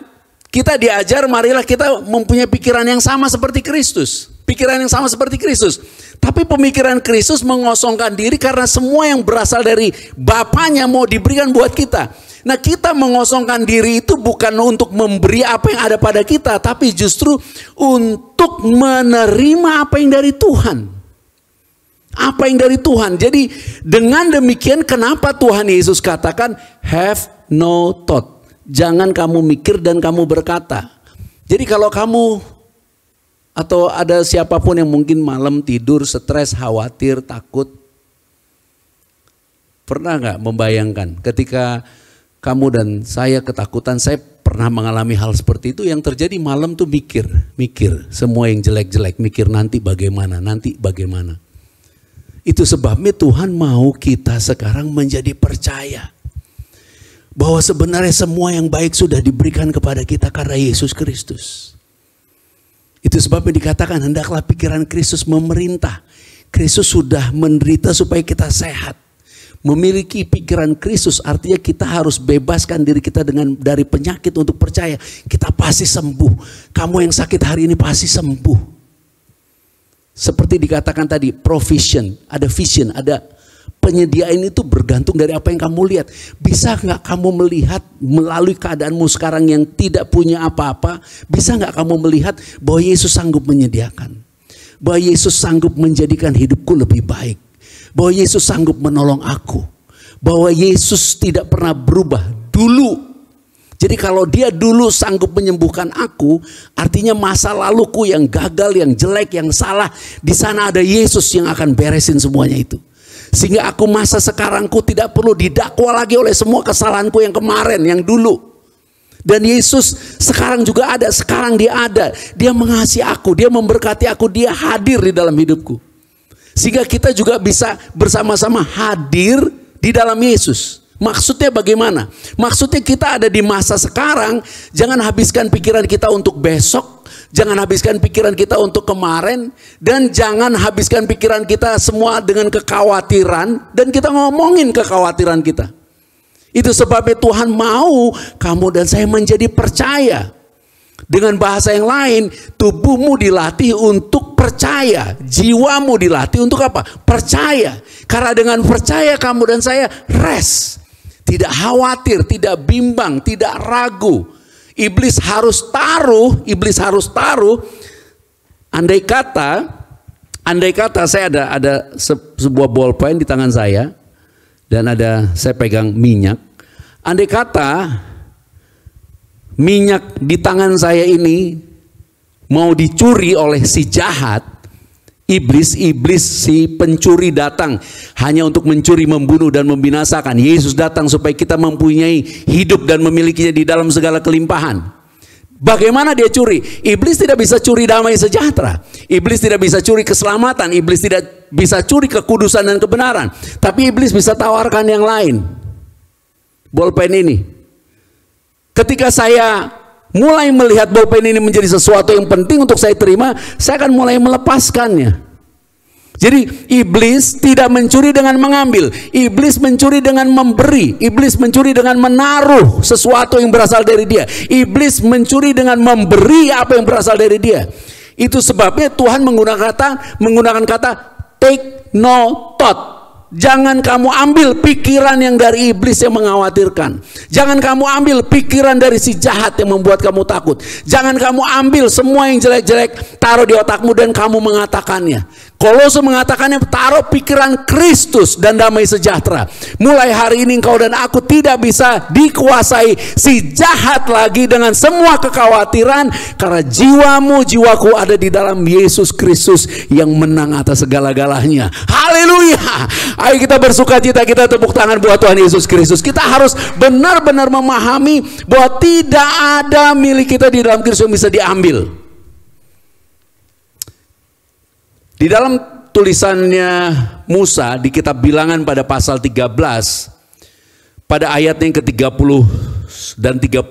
S4: kita diajar, marilah kita mempunyai pikiran yang sama seperti Kristus. Pikiran yang sama seperti Kristus. Tapi pemikiran Kristus mengosongkan diri karena semua yang berasal dari Bapaknya mau diberikan buat kita. Nah, kita mengosongkan diri itu bukan untuk memberi apa yang ada pada kita, tapi justru untuk menerima apa yang dari Tuhan. Apa yang dari Tuhan. Jadi dengan demikian kenapa Tuhan Yesus katakan have no thought. Jangan kamu mikir dan kamu berkata. Jadi kalau kamu atau ada siapapun yang mungkin malam tidur stres, khawatir, takut. Pernah nggak membayangkan ketika kamu dan saya ketakutan, saya pernah mengalami hal seperti itu. Yang terjadi malam tuh mikir semua yang jelek-jelek, mikir nanti bagaimana. Itu sebabnya Tuhan mau kita sekarang menjadi percaya bahwa sebenarnya semua yang baik sudah diberikan kepada kita karena Yesus Kristus. Itu sebabnya dikatakan hendaklah pikiran Kristus memerintah. Kristus sudah menderita supaya kita sehat. Memiliki pikiran Kristus artinya kita harus bebaskan diri kita dari penyakit untuk percaya. Kita pasti sembuh. Kamu yang sakit hari ini pasti sembuh. Seperti dikatakan tadi, provision, ada vision, ada penyediaan itu bergantung dari apa yang kamu lihat. Bisa nggak kamu melihat melalui keadaanmu sekarang yang tidak punya apa-apa? Bisa nggak kamu melihat bahwa Yesus sanggup menyediakan? Bahwa Yesus sanggup menjadikan hidupku lebih baik? Bahwa Yesus sanggup menolong aku? Bahwa Yesus tidak pernah berubah dulu? Jadi kalau dia dulu sanggup menyembuhkan aku, artinya masa laluku yang gagal, yang jelek, yang salah, di sana ada Yesus yang akan beresin semuanya itu. Sehingga aku masa sekarangku tidak perlu didakwa lagi oleh semua kesalahanku yang kemarin, yang dulu. Dan Yesus sekarang juga ada, sekarang dia ada. Dia mengasihi aku, dia memberkati aku, dia hadir di dalam hidupku. Sehingga kita juga bisa bersama-sama hadir di dalam Yesus. Maksudnya bagaimana? Maksudnya kita ada di masa sekarang, jangan habiskan pikiran kita untuk besok. Jangan habiskan pikiran kita untuk kemarin. Dan jangan habiskan pikiran kita semua dengan kekhawatiran. Dan kita ngomongin kekhawatiran kita. Itu sebabnya Tuhan mau kamu dan saya menjadi percaya. Dengan bahasa yang lain, tubuhmu dilatih untuk percaya. Jiwamu dilatih untuk apa? Percaya. Karena dengan percaya kamu dan saya rest. Tidak khawatir, tidak bimbang, tidak ragu. Iblis harus taruh. Andai kata saya ada sebuah bolpen di tangan saya dan saya pegang minyak. Andai kata minyak di tangan saya ini mau dicuri oleh si jahat, iblis si pencuri datang hanya untuk mencuri, membunuh dan membinasakan. Yesus datang supaya kita mempunyai hidup dan memilikinya di dalam segala kelimpahan. Bagaimana dia curi? Iblis tidak bisa curi damai sejahtera. Iblis tidak bisa curi keselamatan. Iblis tidak bisa curi kekudusan dan kebenaran. Tapi iblis bisa tawarkan yang lain. Bolpen ini. Ketika saya mulai melihat bolpen ini menjadi sesuatu yang penting untuk saya terima, saya akan mulai melepaskannya. Jadi iblis tidak mencuri dengan mengambil, iblis mencuri dengan memberi, iblis mencuri dengan menaruh sesuatu yang berasal dari dia, iblis mencuri dengan memberi apa yang berasal dari dia. Itu sebabnya Tuhan menggunakan kata take no thought. Jangan kamu ambil pikiran yang dari iblis yang mengkhawatirkan. Jangan kamu ambil pikiran dari si jahat yang membuat kamu takut. Jangan kamu ambil semua yang jelek-jelek, taruh di otakmu dan kamu mengatakannya. Kolose mengatakannya, taruh pikiran Kristus dan damai sejahtera. Mulai hari ini engkau dan aku tidak bisa dikuasai si jahat lagi dengan semua kekhawatiran, karena jiwaku ada di dalam Yesus Kristus yang menang atas segala-galanya. Haleluya. Ayo kita bersukacita, kita tepuk tangan buat Tuhan Yesus Kristus. Kita harus benar-benar memahami bahwa tidak ada milik kita di dalam Kristus yang bisa diambil. Di dalam tulisannya Musa di kitab Bilangan pada pasal 13, pada ayat yang ke-30 dan 31,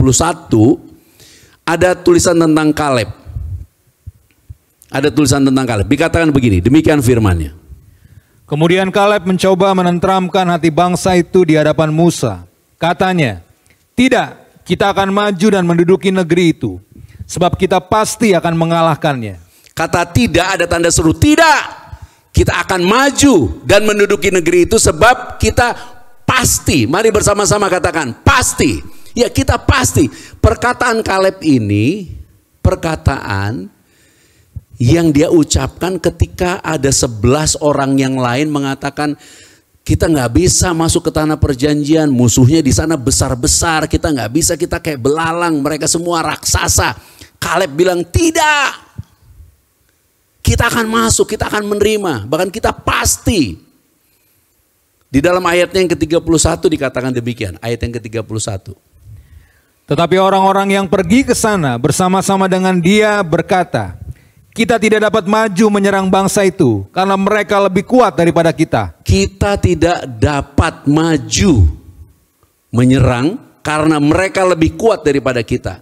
S4: ada tulisan tentang Kaleb. Ada tulisan tentang Kaleb. Dikatakan begini, demikian firman-Nya.
S2: Kemudian Kaleb mencoba menenteramkan hati bangsa itu di hadapan Musa. Katanya, tidak, kita akan maju dan menduduki negeri itu, sebab kita pasti akan mengalahkannya.
S4: Kata tidak ada tanda seru, tidak, kita akan maju dan menduduki negeri itu sebab kita pasti. Mari bersama-sama katakan pasti. Ya, kita pasti. Perkataan Kaleb ini perkataan yang dia ucapkan ketika ada 11 orang yang lain mengatakan kita nggak bisa masuk ke tanah perjanjian, musuhnya di sana besar-besar, kita nggak bisa, kita kayak belalang, mereka semua raksasa. Kaleb bilang tidak. Kita akan masuk, kita akan menerima, bahkan kita pasti. Di dalam ayatnya yang ke-31 dikatakan demikian, ayat yang ke-31.
S2: Tetapi orang-orang yang pergi ke sana bersama-sama dengan dia berkata, kita tidak dapat maju menyerang bangsa itu, karena mereka lebih kuat daripada kita.
S4: Kita tidak dapat maju menyerang, karena mereka lebih kuat daripada kita.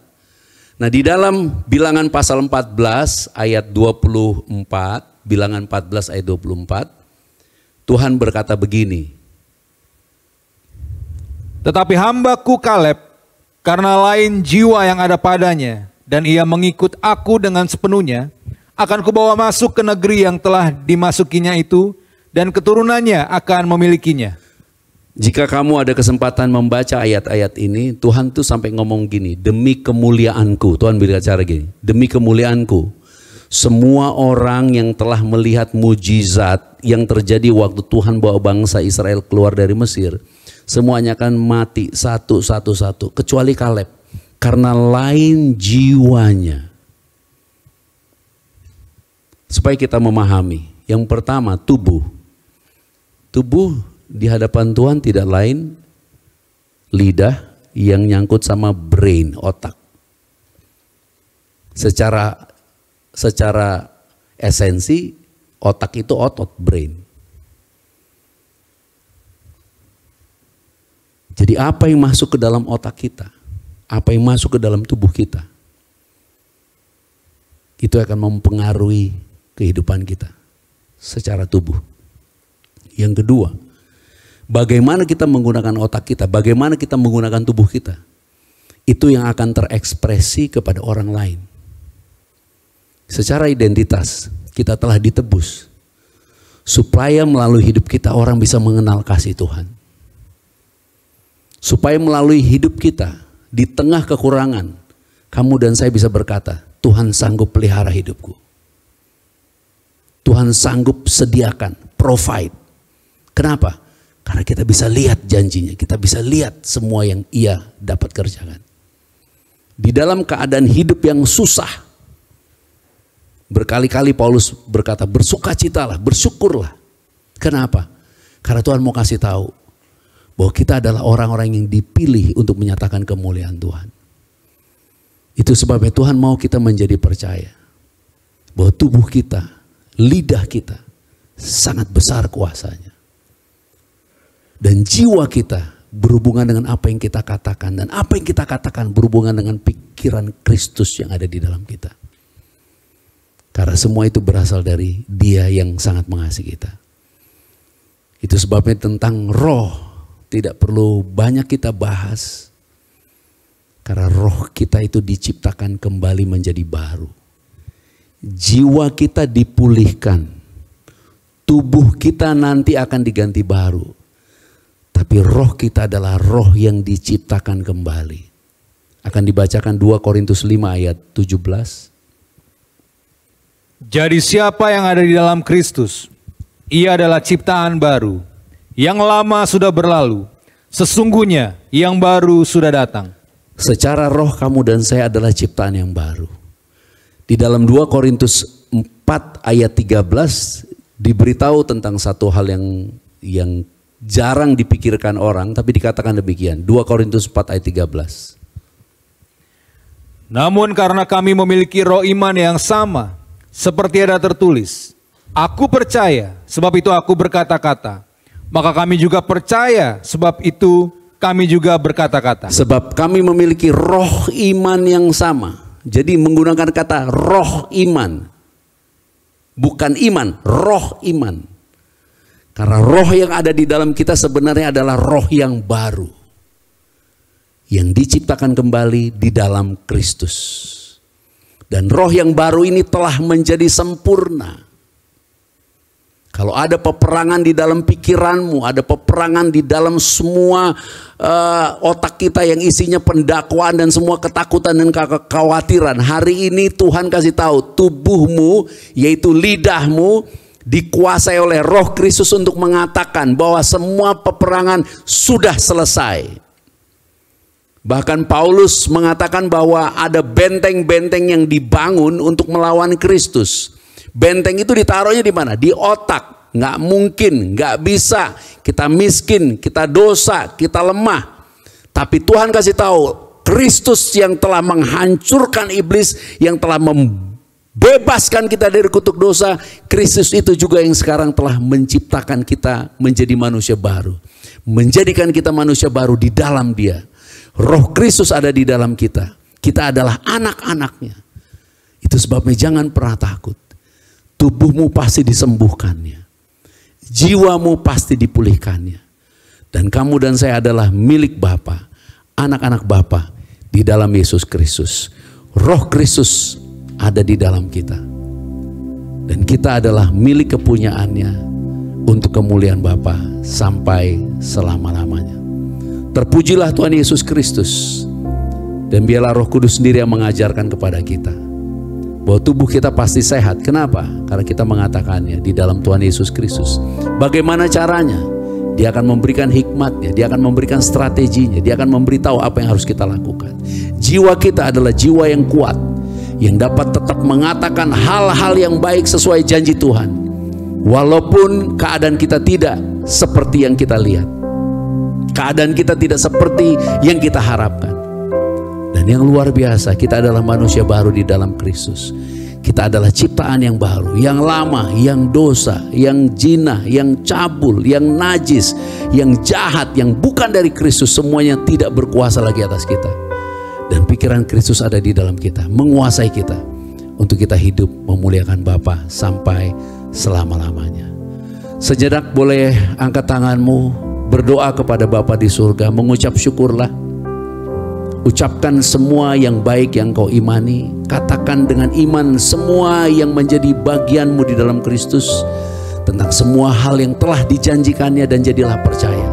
S4: Nah, di dalam Bilangan pasal 14 ayat 24, Bilangan 14 ayat 24, Tuhan berkata begini.
S2: Tetapi hambaku Kaleb, karena lain jiwa yang ada padanya, dan ia mengikut aku dengan sepenuhnya, akan kubawa masuk ke negeri yang telah dimasukinya itu, dan keturunannya akan memilikinya.
S4: Jika kamu ada kesempatan membaca ayat-ayat ini, Tuhan tuh sampai ngomong gini, demi kemuliaanku, Tuhan berbicara gini, demi kemuliaanku, semua orang yang telah melihat mujizat yang terjadi waktu Tuhan bawa bangsa Israel keluar dari Mesir, semuanya akan mati satu, kecuali Kaleb, karena lain jiwanya. Supaya kita memahami, yang pertama tubuh di hadapan Tuhan tidak lain lidah yang nyangkut sama brain, otak. Secara esensi otak itu otot, brain. Jadi apa yang masuk ke dalam otak kita, apa yang masuk ke dalam tubuh kita, itu akan mempengaruhi kehidupan kita secara tubuh. Yang kedua, bagaimana kita menggunakan otak kita, bagaimana kita menggunakan tubuh kita, itu yang akan terekspresi kepada orang lain. Secara identitas, kita telah ditebus, supaya melalui hidup kita orang bisa mengenal kasih Tuhan. Supaya melalui hidup kita, di tengah kekurangan, kamu dan saya bisa berkata, Tuhan sanggup pelihara hidupku. Tuhan sanggup sediakan, provide. Kenapa? Karena kita bisa lihat janjinya, kita bisa lihat semua yang ia dapat kerjakan. Di dalam keadaan hidup yang susah, berkali-kali Paulus berkata, bersukacitalah, bersyukurlah. Kenapa? Karena Tuhan mau kasih tahu bahwa kita adalah orang-orang yang dipilih untuk menyatakan kemuliaan Tuhan. Itu sebabnya Tuhan mau kita menjadi percaya bahwa tubuh kita, lidah kita sangat besar kuasanya. Dan jiwa kita berhubungan dengan apa yang kita katakan. Dan apa yang kita katakan berhubungan dengan pikiran Kristus yang ada di dalam kita. Karena semua itu berasal dari Dia yang sangat mengasihi kita. Itu sebabnya tentang roh tidak perlu banyak kita bahas. Karena roh kita itu diciptakan kembali menjadi baru. Jiwa kita dipulihkan. Tubuh kita nanti akan diganti baru. Tapi roh kita adalah roh yang diciptakan kembali. Akan dibacakan 2 Korintus 5 ayat 17.
S2: Jadi siapa yang ada di dalam Kristus, ia adalah ciptaan baru. Yang lama sudah berlalu, sesungguhnya yang baru sudah datang.
S4: Secara roh kamu dan saya adalah ciptaan yang baru. Di dalam 2 Korintus 4 ayat 13 diberitahu tentang satu hal yang jarang dipikirkan orang, tapi dikatakan demikian. 2 Korintus 4 ayat 13.
S2: Namun karena kami memiliki roh iman yang sama, seperti ada tertulis, aku percaya, sebab itu aku berkata-kata. Maka kami juga percaya, sebab itu kami juga berkata-kata.
S4: Sebab kami memiliki roh iman yang sama. Jadi menggunakan kata roh iman. Bukan iman, roh iman. Karena roh yang ada di dalam kita sebenarnya adalah roh yang baru. Yang diciptakan kembali di dalam Kristus. Dan roh yang baru ini telah menjadi sempurna. Kalau ada peperangan di dalam pikiranmu, ada peperangan di dalam semua otak kita yang isinya pendakwaan dan semua ketakutan dan kekhawatiran. Hari ini Tuhan kasih tahu tubuhmu, yaitu lidahmu, dikuasai oleh roh Kristus untuk mengatakan bahwa semua peperangan sudah selesai. Bahkan Paulus mengatakan bahwa ada benteng-benteng yang dibangun untuk melawan Kristus. Benteng itu ditaruhnya di mana? Di otak. Nggak mungkin, nggak bisa. Kita miskin, kita dosa, kita lemah. Tapi Tuhan kasih tahu, Kristus yang telah menghancurkan iblis, yang telah membebaskan kita dari kutuk dosa, Kristus itu juga yang sekarang telah menciptakan kita menjadi manusia baru. Menjadikan kita manusia baru di dalam Dia. Roh Kristus ada di dalam kita. Kita adalah anak-anaknya. Itu sebabnya jangan pernah takut. Tubuhmu pasti disembuhkannya. Jiwamu pasti dipulihkannya. Dan kamu dan saya adalah milik Bapa, anak-anak Bapa di dalam Yesus Kristus. Roh Kristus ada di dalam kita. Dan kita adalah milik kepunyaannya untuk kemuliaan Bapa sampai selama-lamanya. Terpujilah Tuhan Yesus Kristus. Dan biarlah Roh Kudus sendiri yang mengajarkan kepada kita bahwa tubuh kita pasti sehat. Kenapa? Karena kita mengatakannya di dalam Tuhan Yesus Kristus. Bagaimana caranya? Dia akan memberikan hikmatnya, Dia akan memberikan strateginya, Dia akan memberitahu apa yang harus kita lakukan. Jiwa kita adalah jiwa yang kuat, yang dapat tetap mengatakan hal-hal yang baik sesuai janji Tuhan. Walaupun keadaan kita tidak seperti yang kita lihat. Keadaan kita tidak seperti yang kita harapkan. Dan yang luar biasa, kita adalah manusia baru di dalam Kristus. Kita adalah ciptaan yang baru. Yang lama, yang dosa, yang zina, yang cabul, yang najis, yang jahat, yang bukan dari Kristus, semuanya tidak berkuasa lagi atas kita. Dan pikiran Kristus ada di dalam kita, menguasai kita untuk kita hidup memuliakan Bapa sampai selama-lamanya. Sejenak boleh angkat tanganmu, berdoa kepada Bapa di surga, mengucap syukurlah. Ucapkan semua yang baik yang kau imani. Katakan dengan iman semua yang menjadi bagianmu di dalam Kristus. Tentang semua hal yang telah dijanjikannya, dan jadilah percaya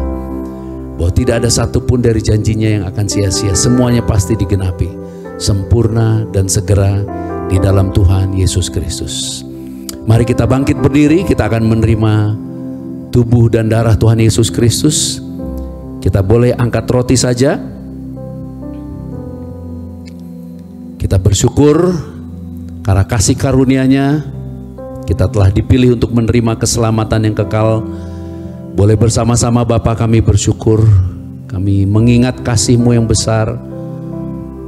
S4: bahwa tidak ada satupun dari janjinya yang akan sia-sia. Semuanya pasti digenapi, sempurna dan segera di dalam Tuhan Yesus Kristus. Mari kita bangkit berdiri, kita akan menerima tubuh dan darah Tuhan Yesus Kristus. Kita boleh angkat roti saja. Kita bersyukur karena kasih karunia-Nya kita telah dipilih untuk menerima keselamatan yang kekal. Boleh bersama-sama Bapa kami bersyukur. Kami mengingat kasih-Mu yang besar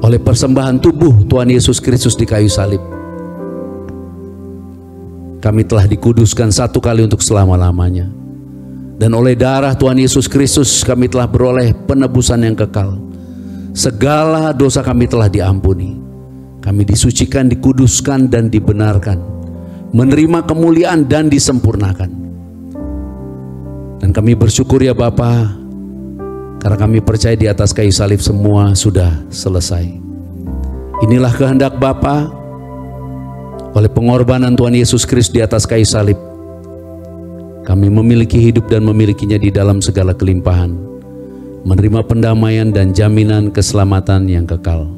S4: oleh persembahan tubuh Tuhan Yesus Kristus di kayu salib. Kami telah dikuduskan satu kali untuk selama-lamanya. Dan oleh darah Tuhan Yesus Kristus kami telah beroleh penebusan yang kekal. Segala dosa kami telah diampuni. Kami disucikan, dikuduskan, dan dibenarkan menerima kemuliaan dan disempurnakan. Dan kami bersyukur ya Bapa, karena kami percaya di atas kayu salib semua sudah selesai. Inilah kehendak Bapa, oleh pengorbanan Tuhan Yesus Kristus di atas kayu salib, kami memiliki hidup dan memilikinya di dalam segala kelimpahan, menerima pendamaian dan jaminan keselamatan yang kekal.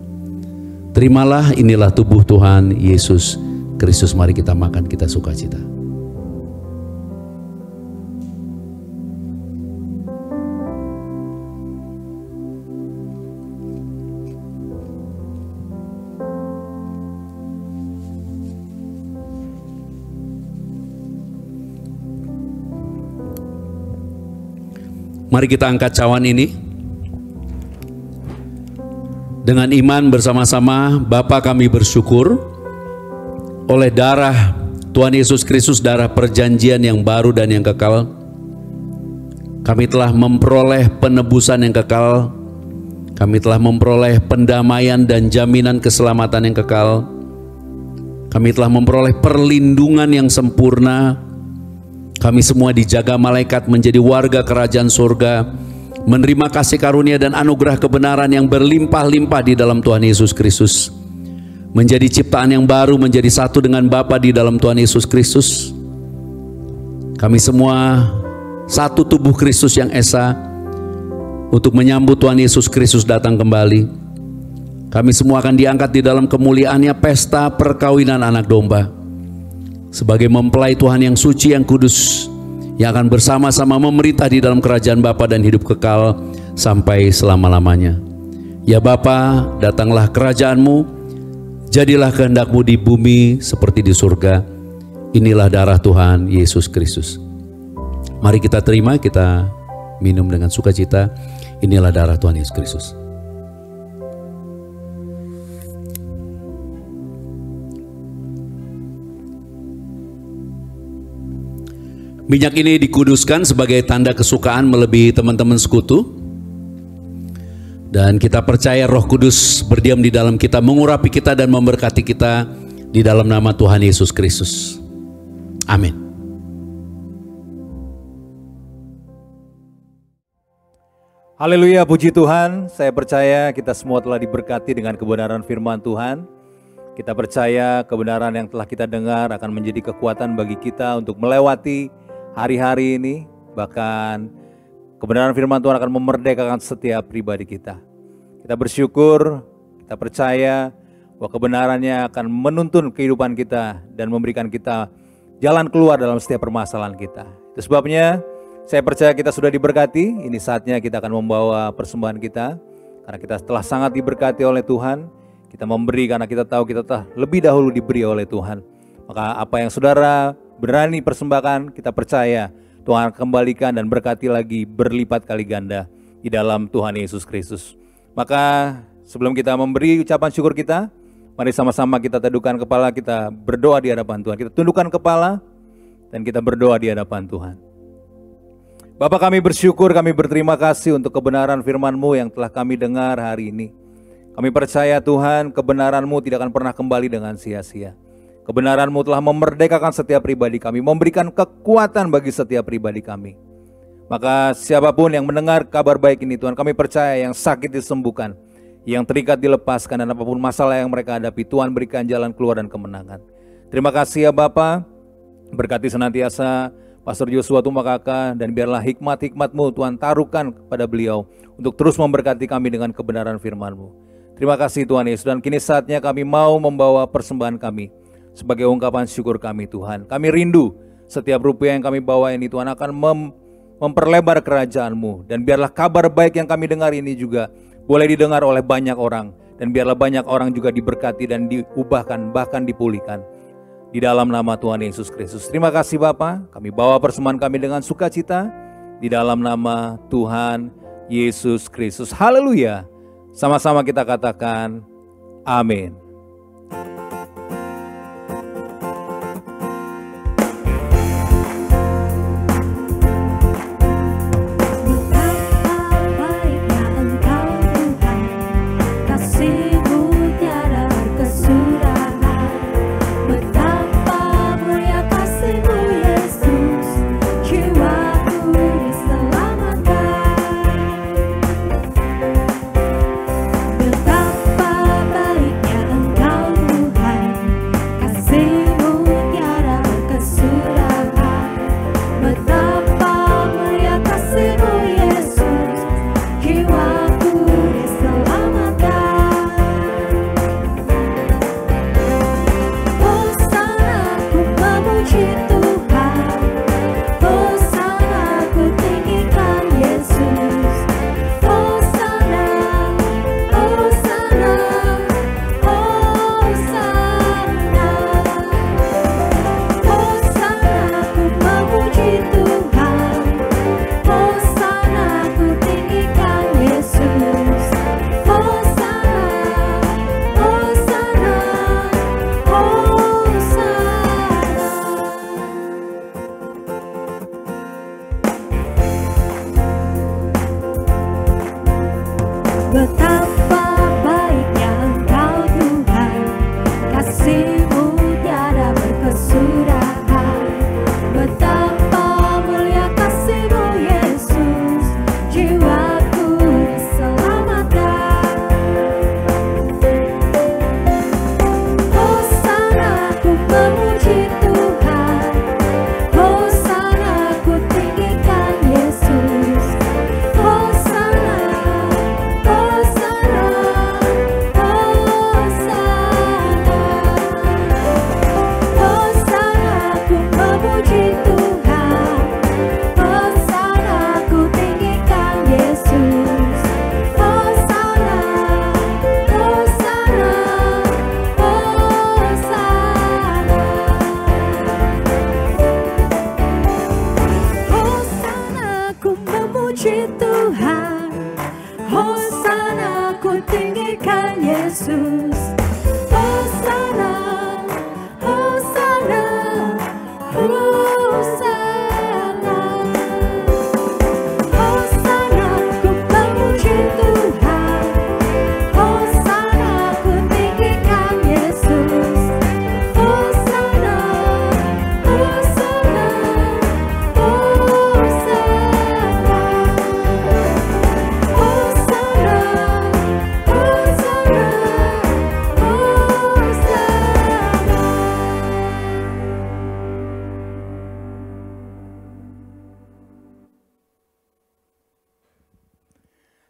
S4: Terimalah, inilah tubuh Tuhan Yesus Kristus. Mari kita makan, kita sukacita. Mari kita angkat cawan ini. Dengan iman bersama-sama, Bapa kami bersyukur oleh darah Tuhan Yesus Kristus, darah perjanjian yang baru dan yang kekal. Kami telah memperoleh penebusan yang kekal. Kami telah memperoleh pendamaian dan jaminan keselamatan yang kekal. Kami telah memperoleh perlindungan yang sempurna. Kami semua dijaga malaikat menjadi warga kerajaan surga, menerima kasih karunia dan anugerah kebenaran yang berlimpah-limpah di dalam Tuhan Yesus Kristus, menjadi ciptaan yang baru, menjadi satu dengan Bapa di dalam Tuhan Yesus Kristus. Kami semua satu tubuh Kristus yang esa untuk menyambut Tuhan Yesus Kristus datang kembali. Kami semua akan diangkat di dalam kemuliaannya, pesta perkawinan anak domba, sebagai mempelai Tuhan yang suci, yang kudus, yang akan bersama-sama memerintah di dalam kerajaan Bapa dan hidup kekal sampai selama-lamanya. Ya Bapa, datanglah kerajaan-Mu, jadilah kehendak-Mu di bumi seperti di surga. Inilah darah Tuhan Yesus Kristus. Mari kita terima, kita minum dengan sukacita. Inilah darah Tuhan Yesus Kristus. Minyak ini dikuduskan sebagai tanda kesukaan melebihi teman-teman sekutu. Dan kita percaya Roh Kudus berdiam di dalam kita, mengurapi kita dan memberkati kita di dalam nama Tuhan Yesus Kristus. Amin.
S2: Haleluya, puji Tuhan. Saya percaya kita semua telah diberkati dengan kebenaran firman Tuhan. Kita percaya kebenaran yang telah kita dengar akan menjadi kekuatan bagi kita untuk melewati hari-hari ini. Bahkan kebenaran firman Tuhan akan memerdekakan setiap pribadi kita. Kita bersyukur, kita percaya bahwa kebenarannya akan menuntun kehidupan kita dan memberikan kita jalan keluar dalam setiap permasalahan kita. Itu sebabnya saya percaya kita sudah diberkati. Ini saatnya kita akan membawa persembahan kita, karena kita telah sangat diberkati oleh Tuhan. Kita memberi karena kita tahu kita telah lebih dahulu diberi oleh Tuhan. Maka apa yang saudara berani persembahkan, kita percaya Tuhan akan kembalikan dan berkati lagi berlipat kali ganda di dalam Tuhan Yesus Kristus. Maka sebelum kita memberi ucapan syukur kita, mari sama-sama kita teduhkan kepala, kita berdoa di hadapan Tuhan. Kita tundukkan kepala dan kita berdoa di hadapan Tuhan. Bapa, kami bersyukur, kami berterima kasih untuk kebenaran firman-Mu yang telah kami dengar hari ini. Kami percaya Tuhan, kebenaran-Mu tidak akan pernah kembali dengan sia-sia. Kebenaran-Mu telah memerdekakan setiap pribadi kami, memberikan kekuatan bagi setiap pribadi kami. Maka siapapun yang mendengar kabar baik ini Tuhan, kami percaya yang sakit disembuhkan, yang terikat dilepaskan, dan apapun masalah yang mereka hadapi, Tuhan berikan jalan keluar dan kemenangan. Terima kasih ya Bapa, berkati senantiasa Pastor Joshua Tumakaka, dan biarlah hikmat-hikmat-Mu Tuhan taruhkan kepada beliau untuk terus memberkati kami dengan kebenaran firman-Mu. Terima kasih Tuhan Yesus, dan kini saatnya kami mau membawa persembahan kami sebagai ungkapan syukur kami Tuhan. Kami rindu setiap rupiah yang kami bawa ini Tuhan akan memperlebar kerajaan-Mu. Dan biarlah kabar baik yang kami dengar ini juga boleh didengar oleh banyak orang. Dan biarlah banyak orang juga diberkati dan diubahkan, bahkan dipulihkan. Di dalam nama Tuhan Yesus Kristus. Terima kasih Bapa, kami bawa persembahan kami dengan sukacita. Di dalam nama Tuhan Yesus Kristus. Haleluya. Sama-sama kita katakan amin.
S3: Betapa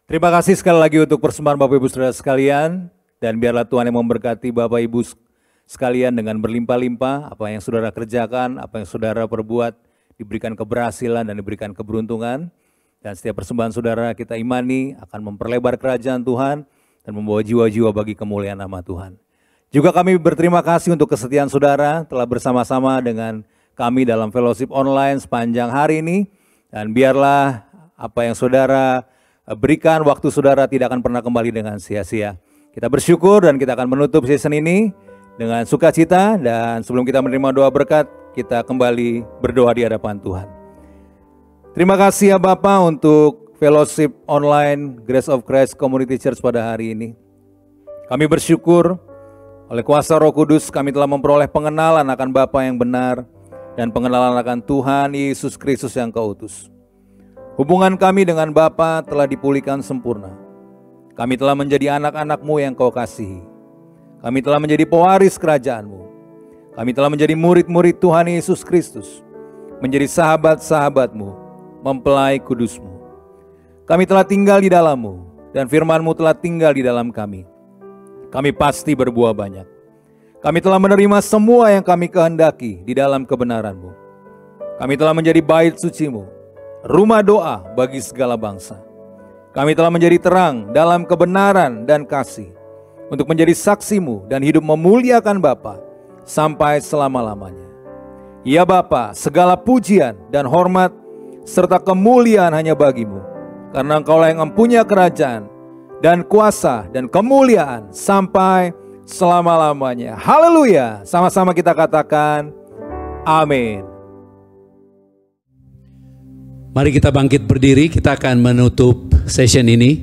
S2: Terima kasih sekali lagi untuk persembahan Bapak Ibu Saudara sekalian, dan biarlah Tuhan yang memberkati Bapak Ibu sekalian dengan berlimpah-limpah. Apa yang saudara kerjakan, apa yang saudara perbuat, diberikan keberhasilan dan diberikan keberuntungan. Dan setiap persembahan saudara kita imani akan memperlebar kerajaan Tuhan dan membawa jiwa-jiwa bagi kemuliaan nama Tuhan. Juga kami berterima kasih untuk kesetiaan saudara telah bersama-sama dengan kami dalam fellowship online sepanjang hari ini. Dan biarlah apa yang saudara berikan, waktu saudara tidak akan pernah kembali dengan sia-sia. Kita bersyukur dan kita akan menutup season ini dengan sukacita. Dan sebelum kita menerima doa berkat, kita kembali berdoa di hadapan Tuhan. Terima kasih ya Bapak untuk fellowship online Grace of Christ Community Church pada hari ini. Kami bersyukur oleh kuasa Roh Kudus kami telah memperoleh pengenalan akan Bapa yang benar dan pengenalan akan Tuhan Yesus Kristus yang Kau utus. Hubungan kami dengan Bapa telah dipulihkan sempurna. Kami telah menjadi anak-anak-Mu yang Kau kasihi. Kami telah menjadi pewaris kerajaan-Mu. Kami telah menjadi murid-murid Tuhan Yesus Kristus, menjadi sahabat-sahabat-Mu, mempelai kudus-Mu. Kami telah tinggal di dalam-Mu, dan firman-Mu telah tinggal di dalam kami. Kami pasti berbuah banyak. Kami telah menerima semua yang kami kehendaki di dalam kebenaran-Mu. Kami telah menjadi bait suci-Mu, rumah doa bagi segala bangsa. Kami telah menjadi terang dalam kebenaran dan kasih, untuk menjadi saksi-Mu dan hidup memuliakan Bapa sampai selama-lamanya. Ya Bapa, segala pujian dan hormat serta kemuliaan hanya bagi-Mu, karena Engkaulah yang mempunyai kerajaan dan kuasa dan kemuliaan sampai selama-lamanya. Haleluya. Sama-sama kita katakan amin.
S4: Mari kita bangkit berdiri, kita akan menutup session ini.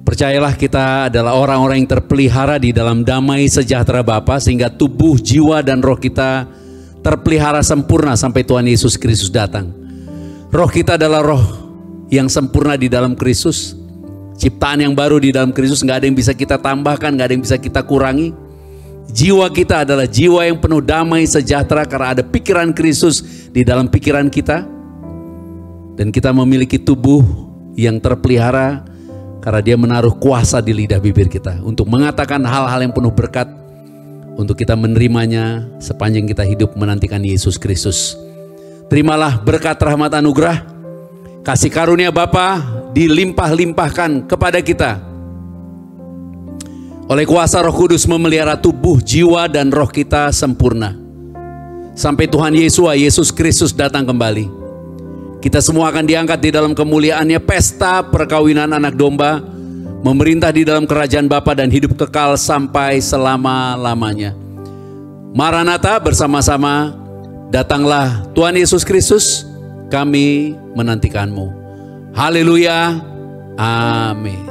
S4: Percayalah kita adalah orang-orang yang terpelihara di dalam damai sejahtera Bapa, sehingga tubuh, jiwa, dan roh kita terpelihara sempurna sampai Tuhan Yesus Kristus datang. Roh kita adalah roh yang sempurna di dalam Kristus. Ciptaan yang baru di dalam Kristus, nggak ada yang bisa kita tambahkan, nggak ada yang bisa kita kurangi. Jiwa kita adalah jiwa yang penuh damai sejahtera karena ada pikiran Kristus di dalam pikiran kita. Dan kita memiliki tubuh yang terpelihara karena Dia menaruh kuasa di lidah bibir kita untuk mengatakan hal-hal yang penuh berkat, untuk kita menerimanya sepanjang kita hidup menantikan Yesus Kristus. Terimalah berkat, rahmat, anugerah, kasih karunia Bapa dilimpah-limpahkan kepada kita oleh kuasa Roh Kudus, memelihara tubuh, jiwa, dan roh kita sempurna sampai Tuhan Yesus Kristus datang kembali. Kita semua akan diangkat di dalam kemuliaannya, pesta perkawinan anak domba, memerintah di dalam kerajaan Bapa dan hidup kekal sampai selama-lamanya. Maranatha, bersama-sama datanglah Tuhan Yesus Kristus, kami menantikanmu. Haleluya, amin.